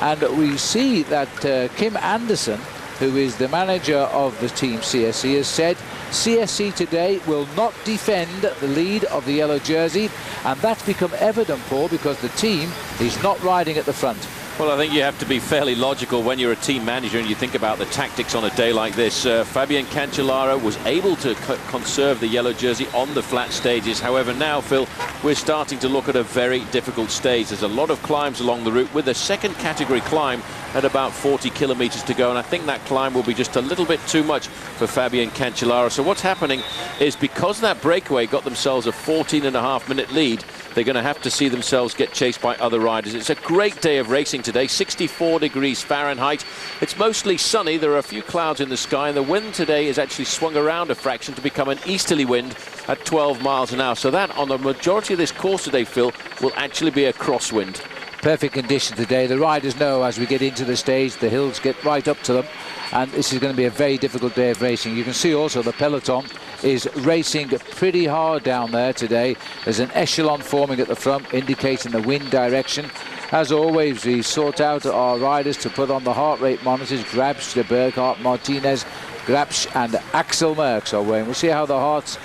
And we see that Kim Anderson, who is the manager of the team CSC, has said CSC today will not defend the lead of the yellow jersey, and that's become evident, Paul, because the team is not riding at the front. Well, I think you have to be fairly logical when you're a team manager and you think about the tactics on a day like this. Fabian Cancellara was able to conserve the yellow jersey on the flat stages. However, now, Phil, we're starting to look at a very difficult stage. There's a lot of climbs along the route, with the second category climb at about 40 kilometers to go, and I think that climb will be just a little bit too much for Fabian Cancellara. So what's happening is, because that breakaway got themselves a 14.5-minute lead, they're going to have to see themselves get chased by other riders. It's a great day of racing today, 64 degrees Fahrenheit. It's mostly sunny. There are a few clouds in the sky, and the wind today is actually swung around a fraction to become an easterly wind at 12 miles an hour. So that, on the majority of this course today, Phil, will actually be a crosswind. Perfect condition today. The riders know as we get into the stage, the hills get right up to them, and this is going to be a very difficult day of racing. You can see also the peloton is racing pretty hard down there today. There's an echelon forming at the front indicating the wind direction. As always, we sort out our riders to put on the heart rate monitors. Grabsch, Burkhardt, Martinez, Grabsch and Axel Merckx are weighing. We'll see how the hearts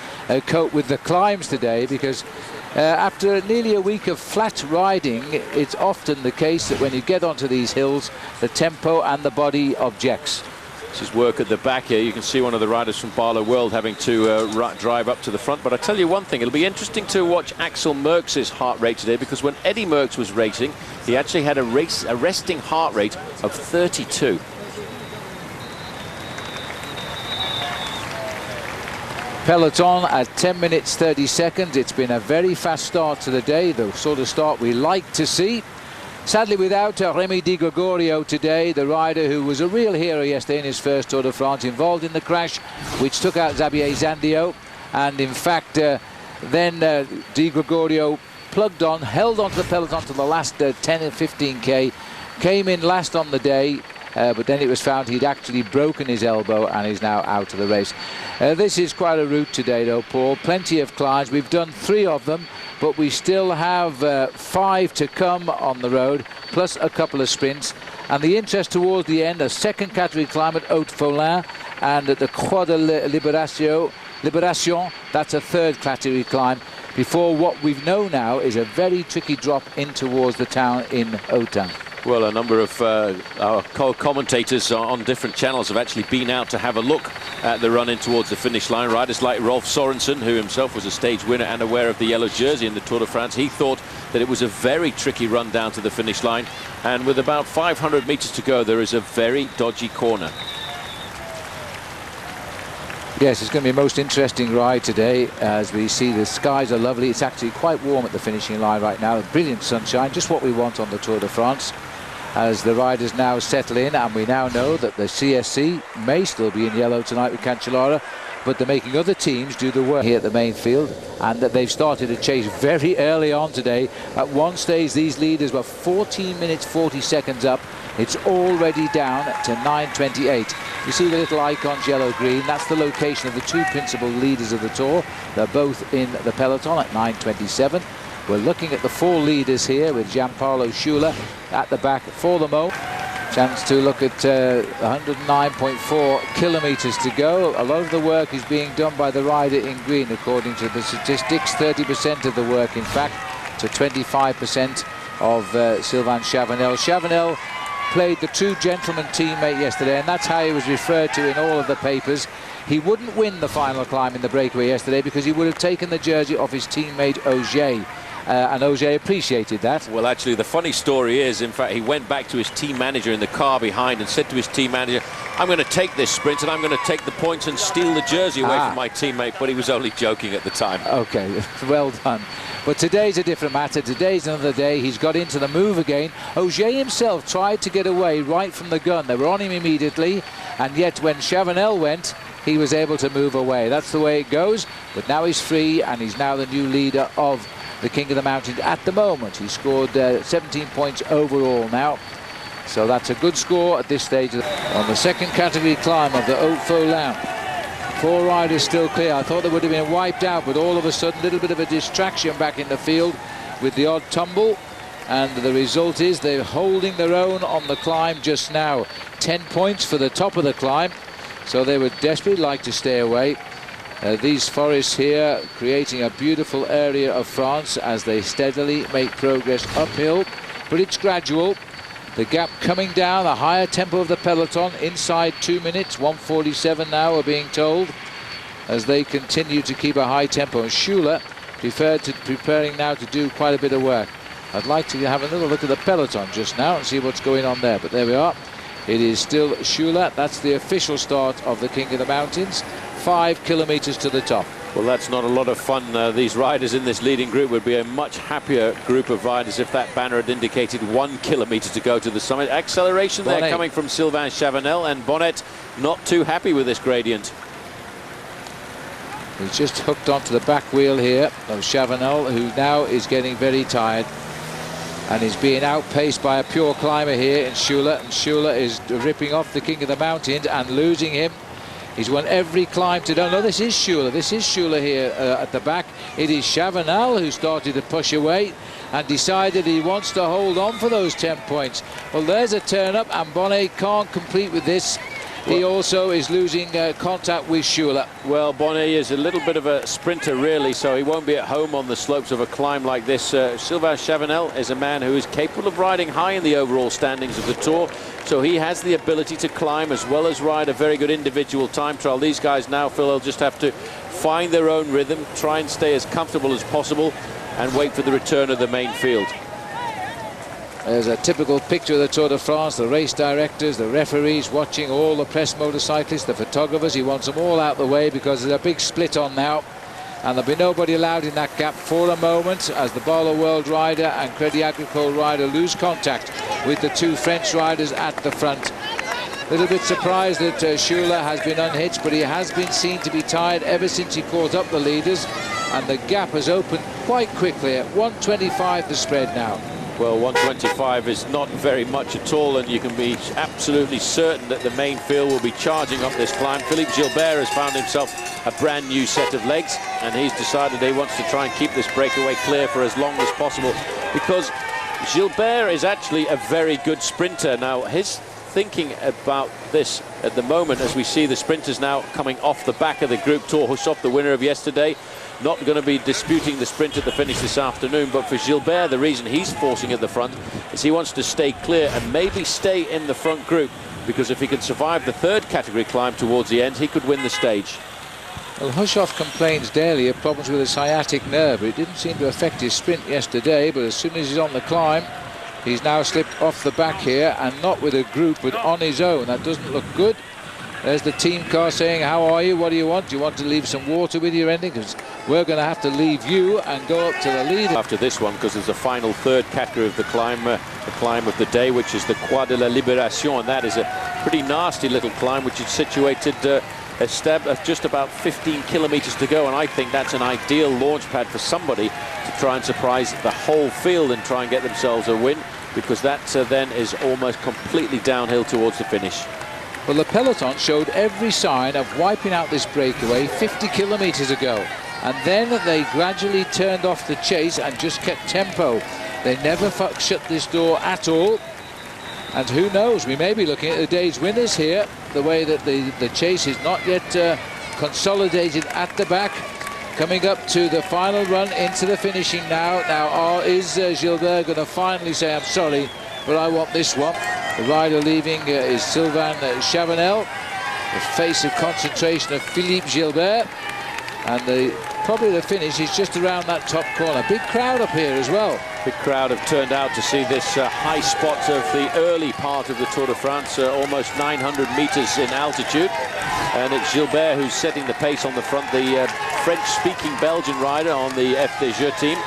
cope with the climbs today, because after nearly a week of flat riding, it's often the case that when you get onto these hills, the tempo and the body objects. This is work at the back here. You can see one of the riders from Barlow World having to drive up to the front. But I tell you one thing, it'll be interesting to watch Axel Merckx's heart rate today, because when Eddy Merckx was racing, he actually had a resting heart rate of 32. Peloton at 10 minutes 30 seconds. It's been a very fast start to the day, the sort of start we like to see. Sadly, without Remy Di Gregorio today, the rider who was a real hero yesterday in his first Tour de France, involved in the crash which took out Xavier Zandio. And in fact, then Di Gregorio plugged on, held onto the peloton to the last 10 and 15k, came in last on the day. But then it was found he'd actually broken his elbow and is now out of the race. This is quite a route today, though, Paul. Plenty of climbs. We've done 3 of them, but we still have 5 to come on the road, plus a couple of sprints. And the interest towards the end, a second category climb at Haute-Follin, and at the Croix de Libération, that's a third category climb, before what we've known now is a very tricky drop in towards the town in Autun. Well, a number of our commentators on different channels have actually been out to have a look at the run in towards the finish line. Riders like Rolf Sorensen, who himself was a stage winner and aware of the yellow jersey in the Tour de France, he thought that it was a very tricky run down to the finish line. And with about 500 meters to go, there is a very dodgy corner. Yes, it's going to be a most interesting ride today. As we see, the skies are lovely. It's actually quite warm at the finishing line right now. Brilliant sunshine, just what we want on the Tour de France. As the riders now settle in, and we now know that the CSC may still be in yellow tonight with Cancellara, but they're making other teams do the work here at the main field, and that they've started a chase very early on today. At one stage, these leaders were 14 minutes 40 seconds up. It's already down to 9:28. You see the little icons, yellow-green. That's the location of the 2 principal leaders of the Tour. They're both in the peloton at 9:27. We're looking at the 4 leaders here with Gianpaolo Sciulla at the back for the moment. Chance to look at 109.4 kilometers to go. A lot of the work is being done by the rider in green, according to the statistics. 30% of the work, in fact, to 25% of Sylvain Chavanel. Chavanel played the true gentleman teammate yesterday, and that's how he was referred to in all of the papers. He wouldn't win the final climb in the breakaway yesterday because he would have taken the jersey off his teammate Ogier. And Ogier appreciated that. Well, actually, the funny story is, in fact, he went back to his team manager in the car behind and said to his team manager, I'm going to take this sprint and I'm going to take the points and steal the jersey away from my teammate. But he was only joking at the time. Okay, well done. But today's a different matter. Today's another day. He's got into the move again. Ogier himself tried to get away right from the gun. They were on him immediately. And yet when Chavanel went, he was able to move away. That's the way it goes. But now he's free, and he's now the new leader of the King of the Mountains at the moment. He scored 17 points overall now. So that's a good score at this stage on the second category climb of the Haute-Follin. 4 riders still clear. I thought they would have been wiped out, but all of a sudden, a little bit of a distraction back in the field with the odd tumble. and the result is they're holding their own on the climb just now. 10 points for the top of the climb, so they would desperately like to stay away. These forests here creating a beautiful area of France as they steadily make progress uphill, but it's gradual. The gap coming down, a higher tempo of the peloton inside 2 minutes, 1:47 now we're being told, as they continue to keep a high tempo. And Schüler preparing now to do quite a bit of work. I'd like to have another look at the peloton just now and see what's going on there, but there we are. It is still Schüler. That's the official start of the King of the Mountains. 5 kilometers to the top. Well, that's not a lot of fun. These riders in this leading group would be a much happier group of riders if that banner had indicated 1 kilometer to go to the summit. Acceleration Bonnet there coming from Sylvain Chavanel, and Bonnet not too happy with this gradient. He's just hooked onto the back wheel here of Chavanel, who now is getting very tired and is being outpaced by a pure climber here in Schüler, and Schüler is ripping off the King of the Mountains and losing him. He's won every climb today. Oh, no, this is Schüler. This is Schüler here at the back. It is Chavanel who started to push away and decided he wants to hold on for those 10 points. Well, there's a turn up, and Bonnet can't complete with this. He also is losing contact with Schüler. Well, Bonnet is a little bit of a sprinter, really, so he won't be at home on the slopes of a climb like this. Sylvain Chavanel is a man who is capable of riding high in the overall standings of the Tour, so he has the ability to climb as well as ride a very good individual time trial. These guys now, Phil, will just have to find their own rhythm, try and stay as comfortable as possible, and wait for the return of the main field. There's a typical picture of the Tour de France, the race directors, the referees watching, all the press motorcyclists, the photographers. He wants them all out the way because there's a big split on now, and there'll be nobody allowed in that gap for a moment as the Bolo World rider and Crédit Agricole rider lose contact with the 2 French riders at the front. A little bit surprised that Schüler has been unhitched, but he has been seen to be tired ever since he caught up the leaders, and the gap has opened quite quickly at 1:25 the spread now. Well, 1:25 is not very much at all, and you can be absolutely certain that the main field will be charging up this climb. Philippe Gilbert has found himself a brand new set of legs, and he's decided he wants to try and keep this breakaway clear for as long as possible, because Gilbert is actually a very good sprinter. Now, his thinking about this at the moment, as we see the sprinters now coming off the back of the Group Tour, Husov, the winner of yesterday, not going to be disputing the sprint at the finish this afternoon. But for Gilbert, the reason he's forcing at the front is he wants to stay clear and maybe stay in the front group, because if he can survive the 3rd category climb towards the end, he could win the stage. Well, Husov complains daily of problems with a sciatic nerve. It didn't seem to affect his sprint yesterday, but as soon as he's on the climb, he's now slipped off the back here, and not with a group, but on his own. That doesn't look good. There's the team car saying, how are you? What do you want? Do you want to leave some water with your ending? Because we're going to have to leave you and go up to the leader. After this one, because there's a final 3rd category of the climb of the day, which is the Croix de la Libération, and that is a pretty nasty little climb, which is situated a step of just about 15 kilometers to go, and I think that's an ideal launch pad for somebody to try and surprise the whole field and try and get themselves a win, because that then is almost completely downhill towards the finish. Well, the peloton showed every sign of wiping out this breakaway 50 kilometers ago, and then they gradually turned off the chase and just kept tempo. They never shut this door at all, and who knows, we may be looking at the day's winners here, the way that the chase is not yet consolidated at the back. Coming up to the final run into the finishing now. Now, is Gilbert going to finally say, I'm sorry, but I want this one? The rider leaving is Sylvain Chavanel, the face of concentration of Philippe Gilbert, and probably the finish is just around that top corner. Big crowd up here as well. Big crowd have turned out to see this high spot of the early part of the Tour de France, almost 900 meters in altitude, and it's Gilbert who's setting the pace on the front, the French-speaking Belgian rider on the FDJ team.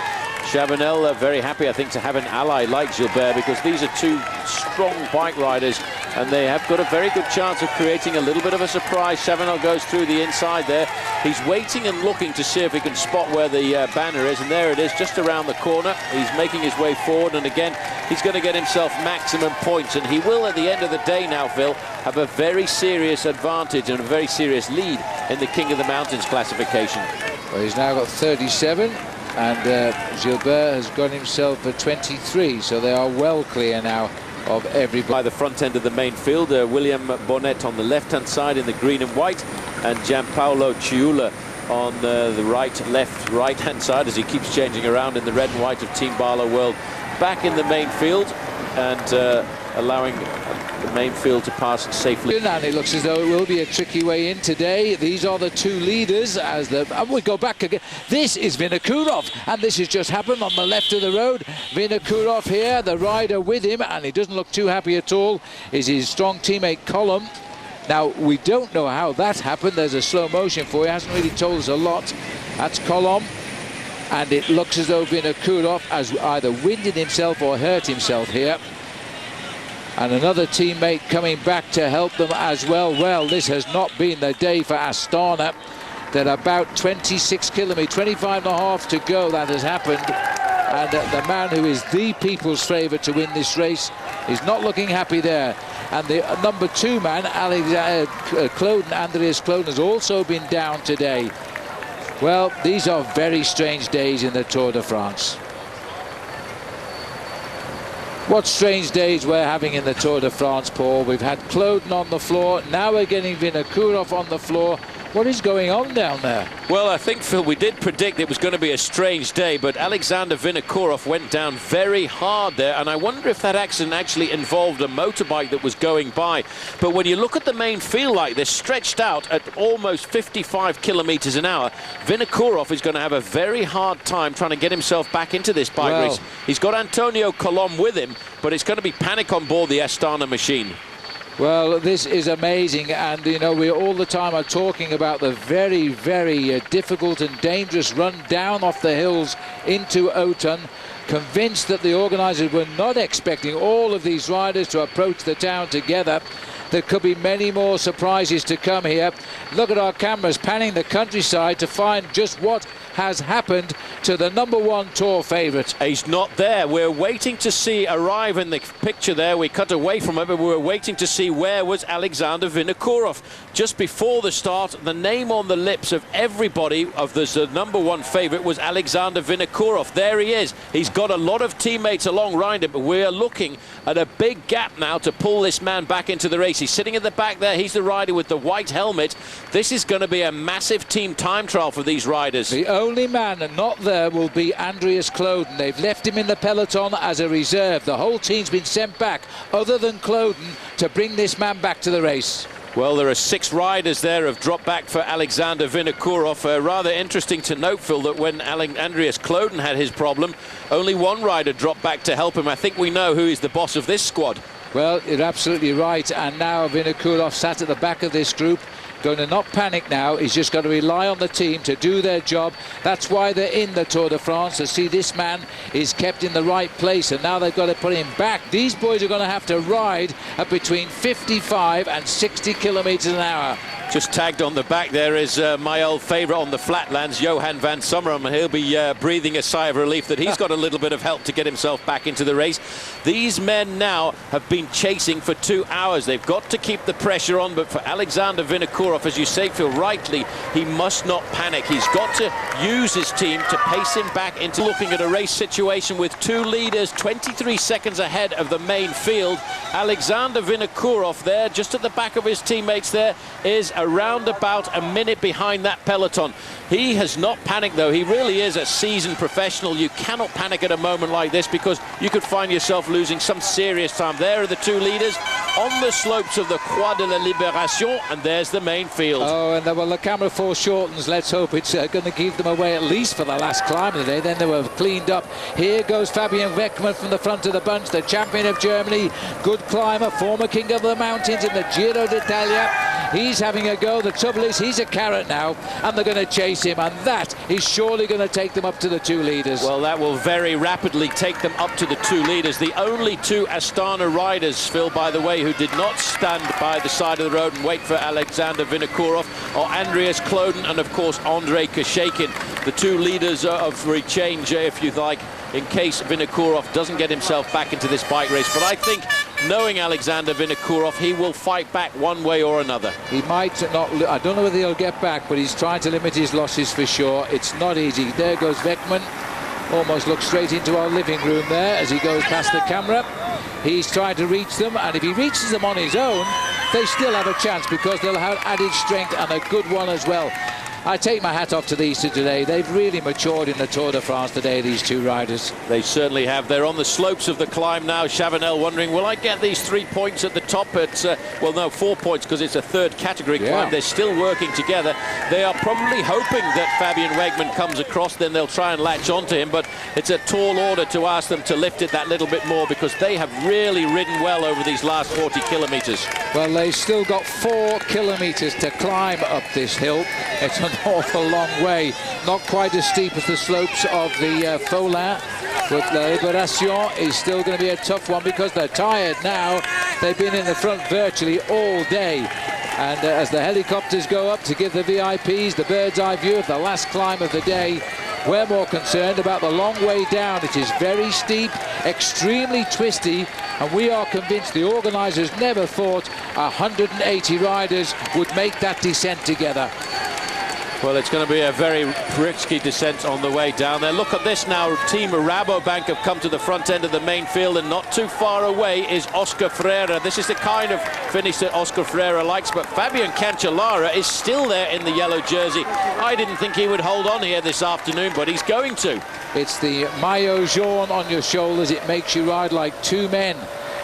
Chavanel very happy, I think, to have an ally like Gilbert, because these are 2 strong bike riders, and they have got a very good chance of creating a little bit of a surprise. Chavanel goes through the inside there. He's waiting and looking to see if he can spot where the banner is, and there it is, just around the corner. He's making his way forward, and again, he's going to get himself maximum points, and he will, at the end of the day now, Phil, have a very serious advantage and a very serious lead in the King of the Mountains classification. Well, he's now got 37. and Gilbert has got himself a 23, so they are well clear now of everybody. By the front end of the main field, William Bonnet on the left-hand side in the green and white, and Gianpaolo Ciulla on the right-hand side, as he keeps changing around in the red and white of Team Barlow World, back in the main field, and allowing the main field to pass safely. And it looks as though it will be a tricky way in today. These are the two leaders as and we go back again. This is Vinokurov, and this has just happened on the left of the road. Vinokurov here, the rider with him, and he doesn't look too happy at all, is his strong teammate Column. Now, we don't know how that happened. There's a slow motion for you. Hasn't really told us a lot. That's Column. And it looks as though Vinokurov has either winded himself or hurt himself here. And another teammate coming back to help them as well. Well, this has not been the day for Astana. They're about 26 kilometres, 25 and a half to go. That has happened. And the man who is the people's favourite to win this race is not looking happy there. And the number 2 man, Andreas Kloden, has also been down today. Well, these are very strange days in the Tour de France. What strange days we're having in the Tour de France, Paul. We've had Kloden on the floor. Now we're getting Vinokurov on the floor. What is going on down there? Well, I think, Phil, we did predict it was going to be a strange day, but Alexander Vinokurov went down very hard there, and I wonder if that accident actually involved a motorbike that was going by. But when you look at the main field like this, stretched out at almost 55 kilometers an hour, Vinokurov is going to have a very hard time trying to get himself back into this bike race. He's got Antonio Colom with him, but it's going to be panic on board the Astana machine. Well, this is amazing, and you know, we all the time are talking about the very, very difficult and dangerous run down off the hills into Autun. Convinced that the organisers were not expecting all of these riders to approach the town together. There could be many more surprises to come here. Look at our cameras panning the countryside to find just what has happened to the #1 Tour favourite. He's not there. We're waiting to see arrive in the picture there. We cut away from it, but we were waiting to see where was Alexander Vinokurov. Just before the start, the name on the lips of everybody of the #1 favourite was Alexander Vinokurov. There he is. He's got a lot of teammates along behind him, but we're looking at a big gap now to pull this man back into the race. He's sitting at the back there. He's the rider with the white helmet. This is going to be a massive team time trial for these riders. The only man not there will be Andreas Kloden. They've left him in the peloton as a reserve. The whole team's been sent back, other than Kloden, to bring this man back to the race. Well, there are 6 riders there who have dropped back for Alexander Vinokurov. Rather interesting to note, Phil, that when Andreas Kloden had his problem, only 1 rider dropped back to help him. I think we know who is the boss of this squad. Well, you're absolutely right. And now Vinokurov sat at the back of this group, going to not panic now. He's just got to rely on the team to do their job. That's why they're in the Tour de France, to see this man is kept in the right place, and now they've got to put him back. These boys are going to have to ride at between 55 and 60 kilometers an hour. Just tagged on the back there is my old favourite on the flatlands, Johan van Someren, and he'll be breathing a sigh of relief that he's got a little bit of help to get himself back into the race. These men now have been chasing for 2 hours. They've got to keep the pressure on, but for Alexander Vinokurov, as you say, Phil, rightly, he must not panic. He's got to use his team to pace him back into looking at a race situation with 2 leaders 23 seconds ahead of the main field. Alexander Vinokurov there, just at the back of his teammates there, is around about a minute behind that peloton. He has not panicked, though. He really is a seasoned professional. You cannot panic at a moment like this, because you could find yourself losing some serious time. There are the 2 leaders on the slopes of the Croix de la Libération, and there's the main field. Oh, and well, the camera foreshortens. Let's hope it's going to keep them away at least for the last climb of the day. Then they were cleaned up. Here goes Fabian Weckmann from the front of the bunch, the champion of Germany, good climber, former king of the mountains in the Giro d'Italia. He's having a go. The trouble is, he's a carrot now, and they're going to chase him, and that is surely going to take them up to the 2 leaders. Well, that will very rapidly take them up to the 2 leaders. The only 2 Astana riders, Phil, by the way, who did not stand by the side of the road and wait for Alexander Vinokurov are Andreas Kloden and, of course, Andrei Kashekin, the 2 leaders of Rechange, if you like, in case Vinokurov doesn't get himself back into this bike race. But I think knowing Alexander Vinokourov, he will fight back one way or another. He might not, I don't know whether he'll get back, but he's trying to limit his losses for sure. It's not easy. There goes Weckman. Almost looks straight into our living room there as he goes past the camera. He's trying to reach them, and if he reaches them on his own, they still have a chance because they'll have added strength and a good one as well. I take my hat off to these two today. They've really matured in the Tour de France today, these two riders. They certainly have. They're on the slopes of the climb now. Chavanel wondering, will I get these 3 points at the top? Well, no, 4 points because it's a third category climb. They're still working together. They are probably hoping that Fabian Weckman comes across, then they'll try and latch onto him. But it's a tall order to ask them to lift it that little bit more because they have really ridden well over these last 40 kilometres. Well, they've still got 4 kilometres to climb up this hill. It's an awful long way. Not quite as steep as the slopes of the Follin, but La Libération is still going to be a tough one because they're tired now. They've been in the front virtually all day. And as the helicopters go up to give the VIPs the bird's eye view of the last climb of the day, we're more concerned about the long way down. It is very steep, extremely twisty, and we are convinced the organisers never thought 180 riders would make that descent together. Well, it's going to be a very risky descent on the way down there. Look at this now. Team Rabobank have come to the front end of the main field, and not too far away is Oscar Freire. This is the kind of finish that Oscar Freire likes, but Fabian Cancellara is still there in the yellow jersey. I didn't think he would hold on here this afternoon, but he's going to. It's the maillot jaune on your shoulders. It makes you ride like two men.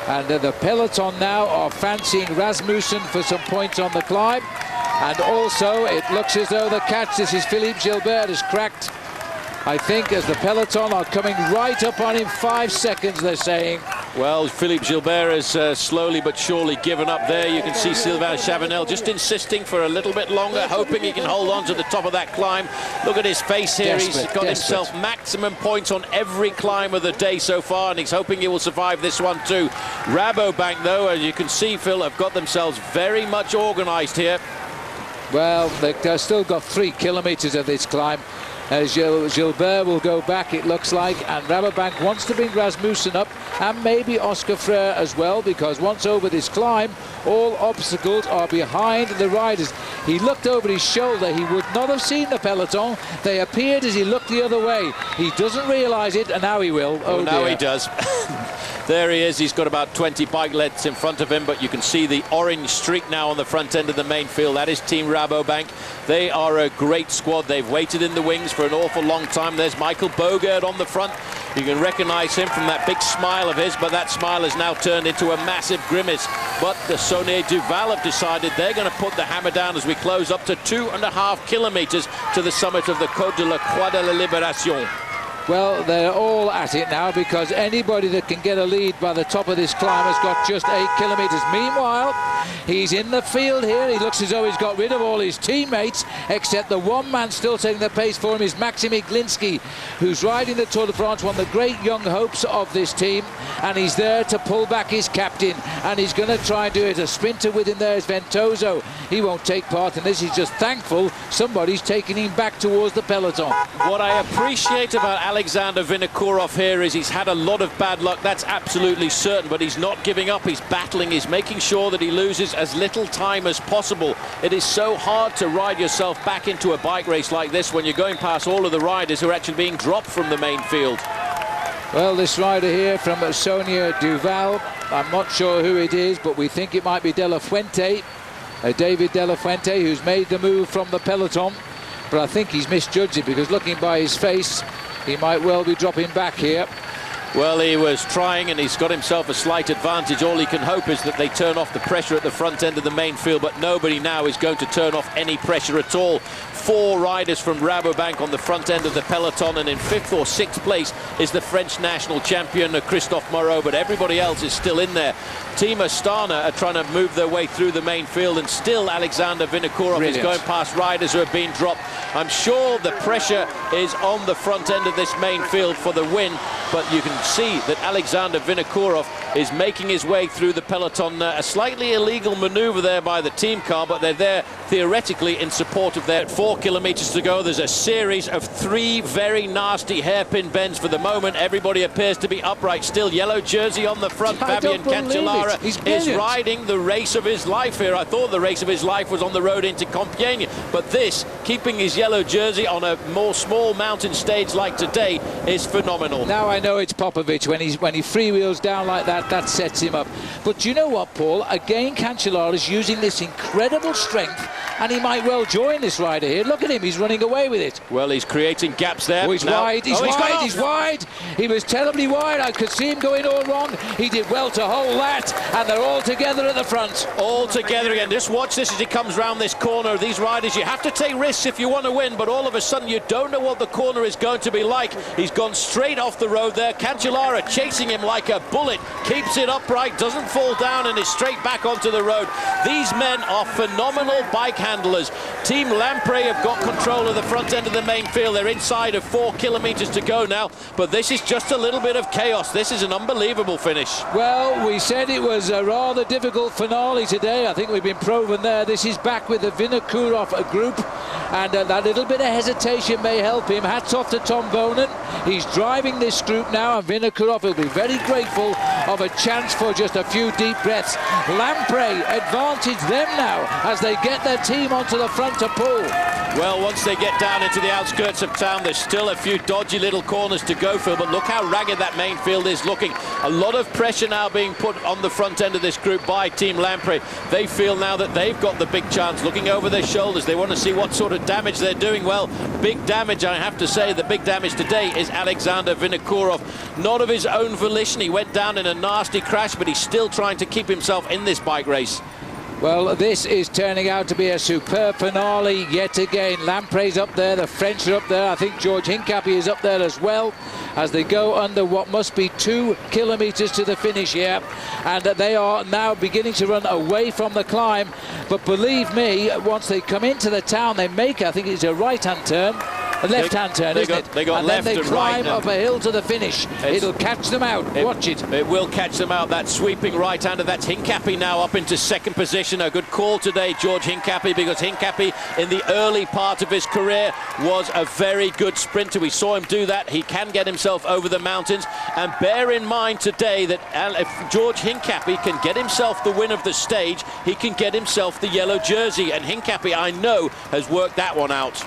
And the peloton now are fancying Rasmussen for some points on the climb. And also, it looks as though the catch, this is Philippe Gilbert, is cracked. I think as the peloton are coming right up on him, 5 seconds, they're saying. Well, Philippe Gilbert has slowly but surely given up there. You can see Sylvain Chavanel just insisting for a little bit longer, hoping he can hold on to the top of that climb. Look at his face here. He's got himself maximum points on every climb of the day so far, and he's hoping he will survive this one too. Rabobank, though, as you can see, Phil, have got themselves very much organised here. Well, they've still got 3 kilometres of this climb. Gilbert will go back, it looks like, and Rabobank wants to bring Rasmussen up, and maybe Oscar Freire as well, because once over this climb, all obstacles are behind the riders. He looked over his shoulder. He would not have seen the peloton. They appeared as he looked the other way. He doesn't realise it, and now he will. Oh, now dear. he does. There he is. He's got about 20 bike lengths in front of him, but you can see the orange streak now on the front end of the main field. That is Team Rabobank. They are a great squad. They've waited in the wings for an awful long time. There's Michael Bogert on the front. You can recognize him from that big smile of his, but that smile has now turned into a massive grimace. But the Sonet Duval have decided they're going to put the hammer down as we close up to 2.5 kilometers to the summit of the Côte de la Croix de la Libération. Well, they're all at it now because anybody that can get a lead by the top of this climb has got just 8 kilometres. Meanwhile, he's in the field here. He looks as though he's got rid of all his teammates, except the one man still taking the pace for him is Maxim Iglinski, who's riding the Tour de France, one of the great young hopes of this team, and he's there to pull back his captain, and he's going to try and do it. A sprinter with him there is Ventoso. He won't take part in this. He's just thankful somebody's taking him back towards the peloton. What I appreciate about Alexander Vinokourov here is he's had a lot of bad luck, that's absolutely certain, but he's not giving up. He's battling, he's making sure that he loses as little time as possible. It is so hard to ride yourself back into a bike race like this when you're going past all of the riders who are actually being dropped from the main field. Well, this rider here from Sonia Duval, I'm not sure who it is, but we think it might be De La Fuente, David De La Fuente, who's made the move from the peloton, but I think he's misjudged it because looking by his face, he might well be dropping back here. Well, he was trying and he's got himself a slight advantage. All he can hope is that they turn off the pressure at the front end of the main field, but nobody now is going to turn off any pressure at all. 4 riders from Rabobank on the front end of the peloton, and in 5th or 6th place is the French national champion Christophe Moreau, but everybody else is still in there. Team Astana are trying to move their way through the main field, and still Alexander Vinokourov is going past riders who have been dropped. I'm sure the pressure is on the front end of this main field for the win, but you can see that Alexander Vinokourov is making his way through the peloton. A slightly illegal maneuver there by the team car, but they're there theoretically in support of their 4 kilometers to go. There's a series of 3 very nasty hairpin bends for the moment. Everybody appears to be upright still. Yellow jersey on the front. Fabian Cancellara is riding the race of his life here. I thought the race of his life was on the road into Compiègne, but this, keeping his yellow jersey on a more small mountain stage like today, is phenomenal. Now I know it's Popovic. When he freewheels down like that, that sets him up. But do you know what, Paul? Again, Cancellara is using this incredible strength, and he might well join this rider here. Look at him, he's running away with it. Well, he's creating gaps there. Oh, he's wide, he's wide. He was terribly wide. I could see him going all wrong. He did well to hold that, and they're all together at the front. All together again. Just watch this as he comes round this corner. These riders, you have to take risks if you want to win, but all of a sudden you don't know what the corner is going to be like. He's gone straight off the road there. Cancellara chasing him like a bullet, keeps it upright, doesn't fall down, and is straight back onto the road. These men are phenomenal bike handlers. Team Lampre have got control of the front end of the main field. They're inside of 4 kilometers to go now, but this is just a little bit of chaos. This is an unbelievable finish. Well, we said it was a rather difficult finale today. I think we've been proven there. This is back with the Vinokourov group, and that little bit of hesitation may help him. Hats off to Tom Bonen. He's driving this group now, and Vinokourov will be very grateful of a chance for just a few deep breaths. Lampre advantage them now as they get their team onto the front to pull. Well, once they get down into the outskirts of town, there's still a few dodgy little corners to go, Phil, but look how ragged that main field is looking. A lot of pressure now being put on the front end of this group by Team Lampre. They feel now that they've got the big chance, looking over their shoulders. They want to see what sort of damage they're doing. Well, big damage, I have to say. The big damage today is Alexander Vinokourov. Not of his own volition. He went down in a nasty crash, but he's still trying to keep himself in this bike race. Well, this is turning out to be a superb finale yet again. Lampre's up there, the French are up there. I think George Hincapie is up there as well as they go under what must be 2 kilometers to the finish here. And they are now beginning to run away from the climb. But believe me, once they come into the town, they make, I think it's a right-hand turn. A left-hand turn, isn't it? They got and left then they and climb right up a hill to the finish. It'll catch them out. Watch it. It will catch them out. That sweeping right-hander. That's Hincapie now up into second position. A good call today, George Hincapie, because Hincapie in the early part of his career was a very good sprinter. We saw him do that. He can get himself over the mountains. And bear in mind today that if George Hincapie can get himself the win of the stage, he can get himself the yellow jersey. And Hincapie, I know, has worked that one out.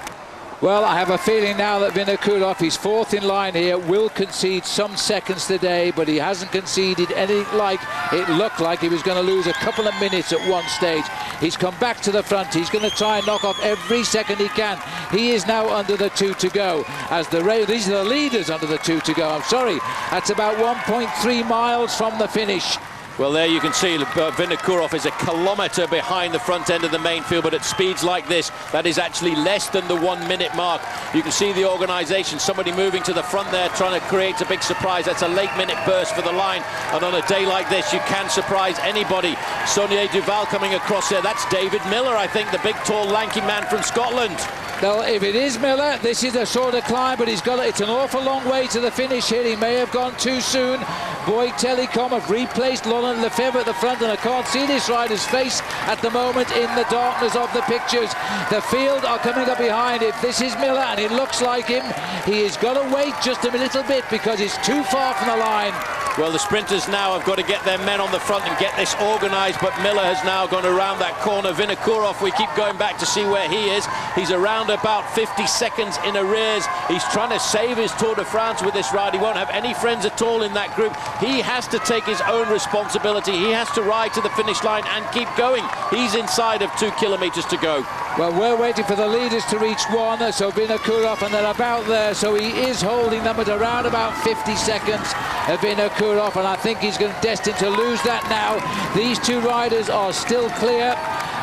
Well, I have a feeling now that Vinokourov, he's 4th in line here, will concede some seconds today, but he hasn't conceded anything like it looked like he was going to lose a couple of minutes at one stage. He's come back to the front. He's going to try and knock off every second he can. He is now under the 2 to go. As these are the leaders under the 2 to go. I'm sorry, that's about 1.3 miles from the finish. Well, there you can see Vinokourov is a kilometre behind the front end of the main field, but at speeds like this, that is actually less than the 1 minute mark. You can see the organisation, somebody moving to the front there, trying to create a big surprise. That's a late minute burst for the line, and on a day like this, you can surprise anybody. Saunier Duval coming across here. That's David Miller, I think, the big, tall, lanky man from Scotland. Well, if it is Miller, this is a sort of climb, but he's got it. It's an awful long way to the finish here. He may have gone too soon. Bouygues Telecom have replaced Laurent Lefebvre at the front, and I can't see this rider's face at the moment in the darkness of the pictures. The field are coming up behind. If this is Miller, and it looks like him, he has got to wait just a little bit because he's too far from the line. Well, the sprinters now have got to get their men on the front and get this organised, but Miller has now gone around that corner. Vinokourov, we keep going back to see where he is. He's around about 50 seconds in arrears. He's trying to save his Tour de France with this ride. He won't have any friends at all in that group. He has to take his own responsibility. He has to ride to the finish line and keep going. He's inside of 2 kilometers to go. Well, we're waiting for the leaders to reach 1, so Vinokourov, and they're about there, so he is holding them at around about 50 seconds. Vinokourov, and I think he's destined to lose that now. These 2 riders are still clear,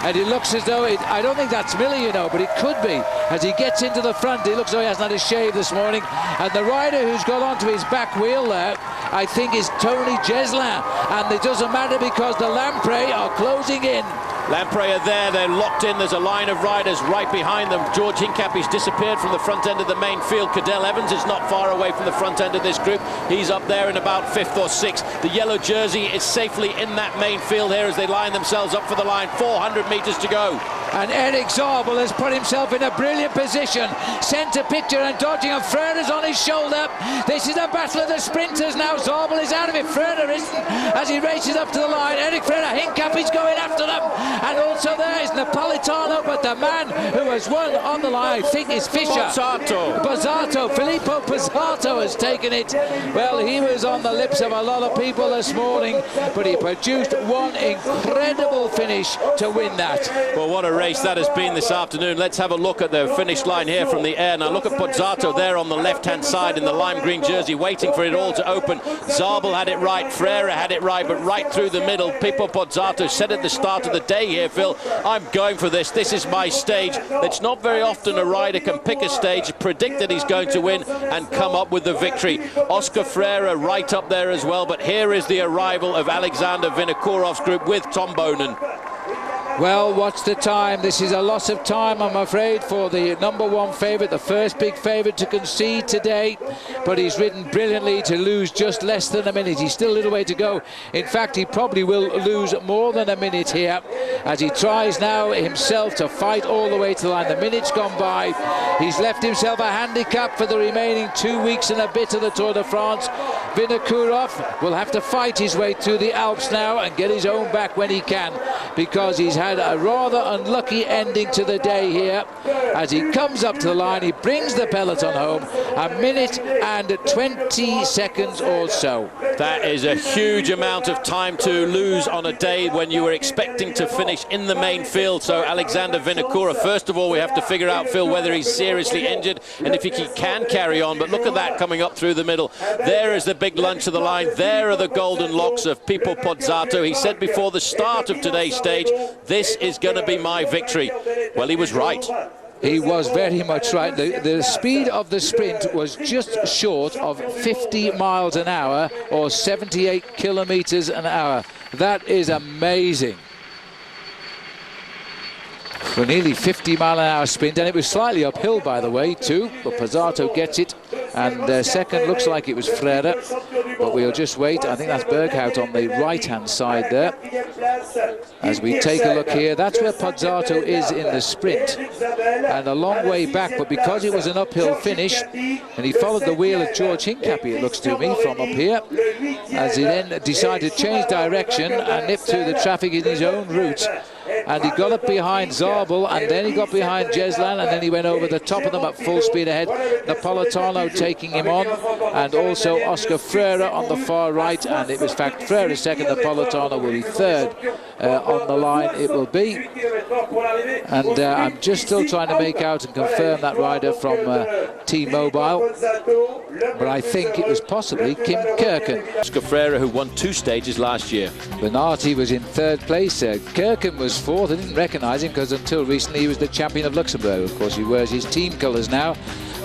and it looks as though I don't think that's Miller, you know, but it could be. As he gets into the front, it looks as though he hasn't had a shave this morning, and the rider who's got onto his back wheel there, I think, is Tony Geslin, and it doesn't matter because the Lampre are closing in. Lamprey are there, they're locked in, there's a line of riders right behind them. George Hincapie's disappeared from the front end of the main field. Cadel Evans is not far away from the front end of this group. He's up there in about 5th or 6th. The yellow jersey is safely in that main field here as they line themselves up for the line. 400 metres to go. And Eric Zabel has put himself in a brilliant position. Centre picture and dodging, and Frere's on his shoulder. This is a battle of the sprinters now. Zabel is out of it. Frere isn't as he races up to the line. Eric Frere, Hincapie's going after them. And also there is Napolitano, but the man who has won on the line, I think, is Fischer. Pozzato. Filippo Pozzato has taken it. Well, he was on the lips of a lot of people this morning, but he produced one incredible finish to win that. Well, what a race that has been this afternoon. Let's have a look at the finish line here from the air. Now look at Pozzato there on the left-hand side in the lime green jersey, waiting for it all to open. Zabel had it right, Frere had it right, but right through the middle, Pippo Pozzato said at the start of the day here, Phil, I'm going for this. This is my stage. It's not very often a rider can pick a stage, predict that he's going to win, and come up with the victory. Oscar Freire right up there as well, but here is the arrival of Alexander Vinokurov's group with Tom Boonen. Well, what's the time? This is a loss of time, I'm afraid, for the #1 favourite, the first big favourite to concede today. But he's ridden brilliantly to lose just less than a minute. He's still a little way to go. In fact, he probably will lose more than a minute here as he tries now himself to fight all the way to the line. The minute's gone by. He's left himself a handicap for the remaining 2 weeks and a bit of the Tour de France. Vinokurov will have to fight his way through the Alps now and get his own back when he can, because he's had a rather unlucky ending to the day here. As he comes up to the line, he brings the peloton home, a minute and 20 seconds or so. That is a huge amount of time to lose on a day when you were expecting to finish in the main field. So Alexander Vinokurov, first of all, we have to figure out, Phil, whether he's seriously injured and if he can carry on. But look at that coming up through the middle. There is the big lunch of the line. There are the golden locks of Pippo Pozzato. He said before the start of today's stage, this is going to be my victory. Well, he was right. He was very much right. The speed of the sprint was just short of 50 miles an hour or 78 kilometers an hour. That is amazing. For nearly 50-mile-an-hour sprint, and it was slightly uphill, by the way, too. But Pozzato gets it, and second looks like it was Frere. But we'll just wait. I think that's Berghout on the right-hand side there. As we take a look here, that's where Pozzato is in the sprint, and a long way back. But because it was an uphill finish, and he followed the wheel of George Hincapie, it looks to me, from up here, as he then decided to change direction and nip through the traffic in his own route. And he got up behind Zabel, and then he got behind Jeslan, and then he went over the top of them at full speed ahead. Napolitano taking him on, and also Oscar Freire on the far right, and it was, in fact, Freire second, Napolitano will be third on the line, it will be. And I'm just still trying to make out and confirm that rider from T-Mobile, but I think it was possibly Kim Kirken. Oscar Freire, who won 2 stages last year. Bernati was in 3rd place. Kirken was 4th. I didn't recognise him because until recently he was the champion of Luxembourg. Of course, he wears his team colours now.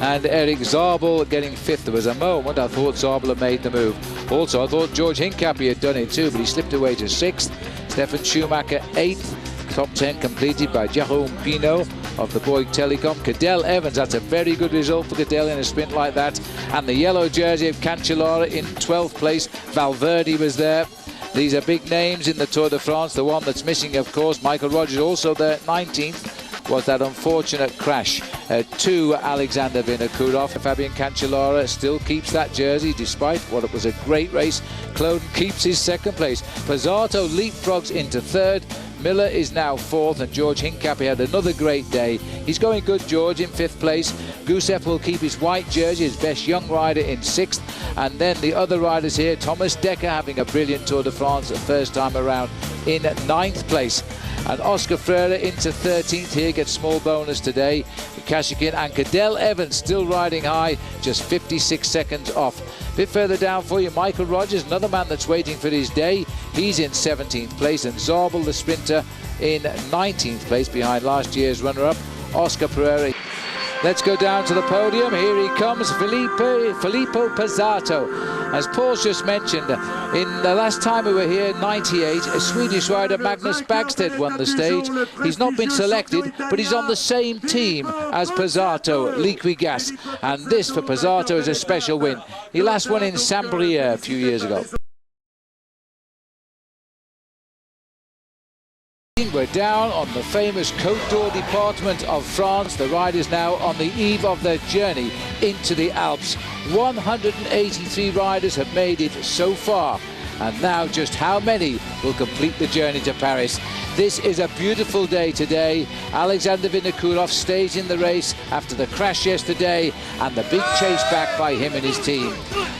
And Eric Zabel getting 5th. There was a moment I thought Zabel had made the move. Also, I thought George Hincapie had done it too, but he slipped away to 6th. Stefan Schumacher 8th. Top 10 completed by Jerome Pino of the Bouygues Telecom. Cadel Evans, that's a very good result for Cadel in a sprint like that. And the yellow jersey of Cancellara in 12th place. Valverde was there. These are big names in the Tour de France. The one that's missing, of course, Michael Rogers, also there, 19th, was that unfortunate crash to Alexander Vinokurov. Fabian Cancellara still keeps that jersey despite what it was a great race. Cloden keeps his 2nd place. Pozzato leapfrogs into 3rd. Miller is now 4th, and George Hincapie had another great day. He's going good, George, in 5th place. Gusev will keep his white jersey, his best young rider, in 6th. And then the other riders here, Thomas Dekker having a brilliant Tour de France the first time around in 9th place. And Oscar Freire into 13th here, gets small bonus today. Kashikin and Cadel Evans still riding high, just 56 seconds off. A bit further down for you, Michael Rogers, another man that's waiting for his day. He's in 17th place, and Zabel, the sprinter, in 19th place behind last year's runner-up, Oscar Pereira. Let's go down to the podium. Here he comes, Filippo Pozzato. As Paul's just mentioned, in the last time we were here, 98, a Swedish rider, Magnus Bagstedt, won the stage. He's not been selected, but he's on the same team as Pesato, Liquigas. And this, for Pesato, is a special win. He last won in Saint-Brieuc a few years ago. We're down on the famous Côte d'Or department of France. The riders now on the eve of their journey into the Alps. 183 riders have made it so far. And now just how many will complete the journey to Paris? This is a beautiful day today. Alexander Vinokourov stays in the race after the crash yesterday and the big chase back by him and his team.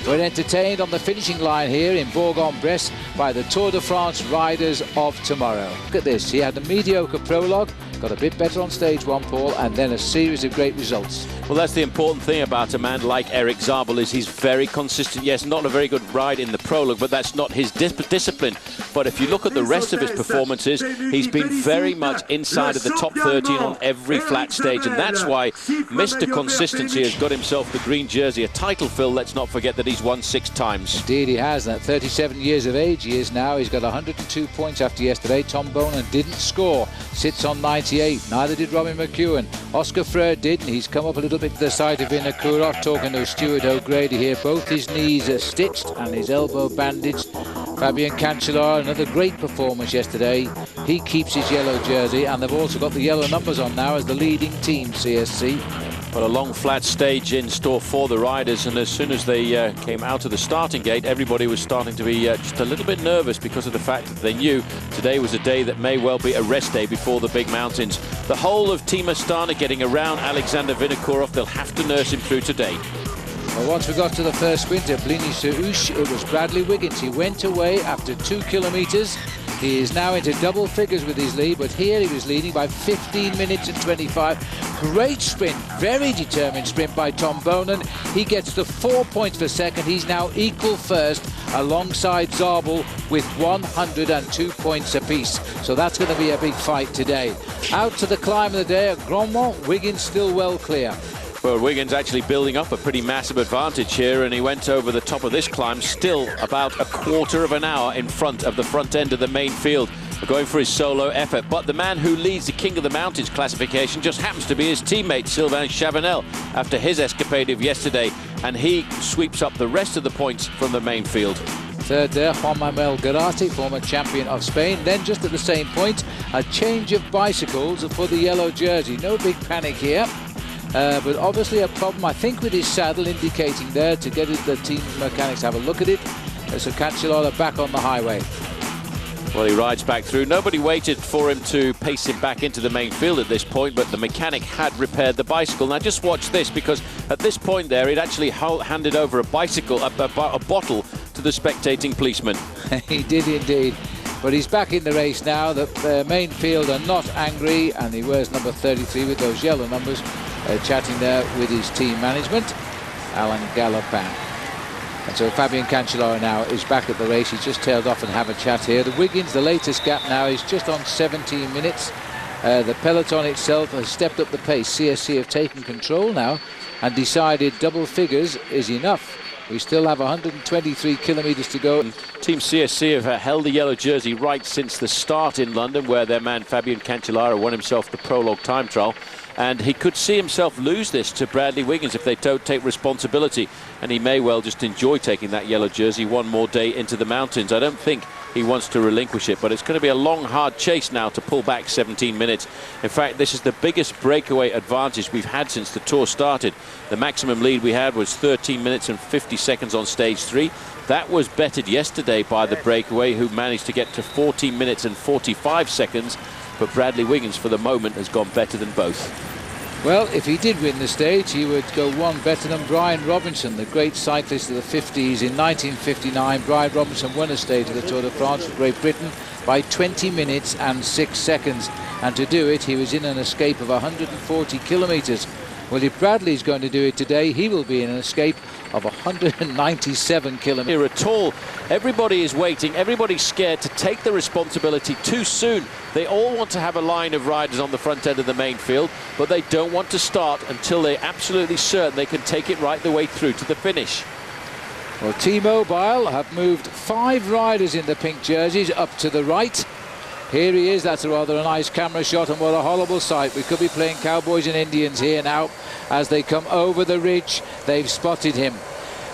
We're entertained on the finishing line here in Bourg-en-Bresse by the Tour de France riders of tomorrow. Look at this, he had a mediocre prologue, got a bit better on stage one, Paul, and then a series of great results. Well, that's the important thing about a man like Erik Zabel, is he's very consistent. Yes, not a very good ride in the prologue, but that's not his discipline. But if you look at the rest of his performances, he's been very much inside of the top 13 on every flat stage, and that's why Mr. Consistency has got himself the green jersey, a title, Phil. Let's not forget that he's won 6 times. Indeed he has. At 37 years of age he is now. He's got 102 points after yesterday. Tom Bonan didn't score, sits on 98. Neither did Robin McEwen. Oscar Freire did, and he's come up a little bit to the side of Vinokourov. Talking to Stuart O'Grady here, both his knees are stitched and his elbow bandaged. Fabian Cancellara, another great performance yesterday. He keeps his yellow jersey, and they've also got the yellow numbers on now as the leading team, CSC. Well, a long flat stage in store for the riders, and as soon as they came out of the starting gate, everybody was starting to be just a little bit nervous because of the fact that they knew today was a day that may well be a rest day before the big mountains. The whole of Team Astana getting around Alexander Vinokourov. They'll have to nurse him through today. Well, once we got to the first sprint at Bligny-sur-Ouche, it was Bradley Wiggins. He went away after 2 kilometres. He is now into double figures with his lead, but here he was leading by 15 minutes and 25. Great sprint, very determined sprint by Tom Bonan. He gets the 4 points for second. He's now equal first alongside Zabel with 102 points apiece. So that's going to be a big fight today. Out to the climb of the day at Grandmont, Wiggins still well clear. Well, Wiggins actually building up a pretty massive advantage here, and he went over the top of this climb still about a quarter of an hour in front of the front end of the main field, going for his solo effort. But the man who leads the King of the Mountains classification just happens to be his teammate Sylvain Chavanel after his escapade of yesterday, and he sweeps up the rest of the points from the main field. Third there, Juan Manuel Garate, former champion of Spain. Then just at the same point, a change of bicycles for the yellow jersey. No big panic here. But obviously a problem, I think, with his saddle, indicating there to get the team mechanics to have a look at it. So Cancellara back on the highway. Well, he rides back through. Nobody waited for him to pace him back into the main field at this point, but the mechanic had repaired the bicycle. Now just watch this, because at this point there, he'd actually handed over a bicycle, a bottle to the spectating policeman. He did indeed. But he's back in the race now. The main field are not angry, and he wears number 33 with those yellow numbers. Chatting there with his team management, Alan Galopin. And so Fabian Cancellara now is back at the race. He's just tailed off and have a chat here. The Wiggins, the latest gap now, is just on 17 minutes. The peloton itself has stepped up the pace. CSC have taken control now and decided double figures is enough. We still have 123 kilometres to go. Team CSC have held the yellow jersey right since the start in London, where their man Fabian Cancellara won himself the prologue time trial. And he could see himself lose this to Bradley Wiggins if they don't take responsibility. And he may well just enjoy taking that yellow jersey one more day into the mountains. I don't think he wants to relinquish it, but it's going to be a long, hard chase now to pull back 17 minutes. In fact, this is the biggest breakaway advantage we've had since the Tour started. The maximum lead we had was 13 minutes and 50 seconds on stage 3. That was bettered yesterday by the breakaway, who managed to get to 14 minutes and 45 seconds. But Bradley Wiggins, for the moment, has gone better than both. Well, if he did win the stage, he would go one better than Brian Robinson, the great cyclist of the 50s. In 1959, Brian Robinson won a stage of the Tour de France for Great Britain by 20 minutes and 6 seconds. And to do it, he was in an escape of 140 kilometres. Well, if Bradley's going to do it today, he will be in an escape of 197 kilometres. Here at all, everybody is waiting, everybody's scared to take the responsibility too soon. They all want to have a line of riders on the front end of the main field, but they don't want to start until they're absolutely certain they can take it right the way through to the finish. Well, T-Mobile have moved 5 riders in the pink jerseys up to the right. Here he is. That's rather a nice camera shot, and what a horrible sight. We could be playing Cowboys and Indians here now as they come over the ridge. They've spotted him.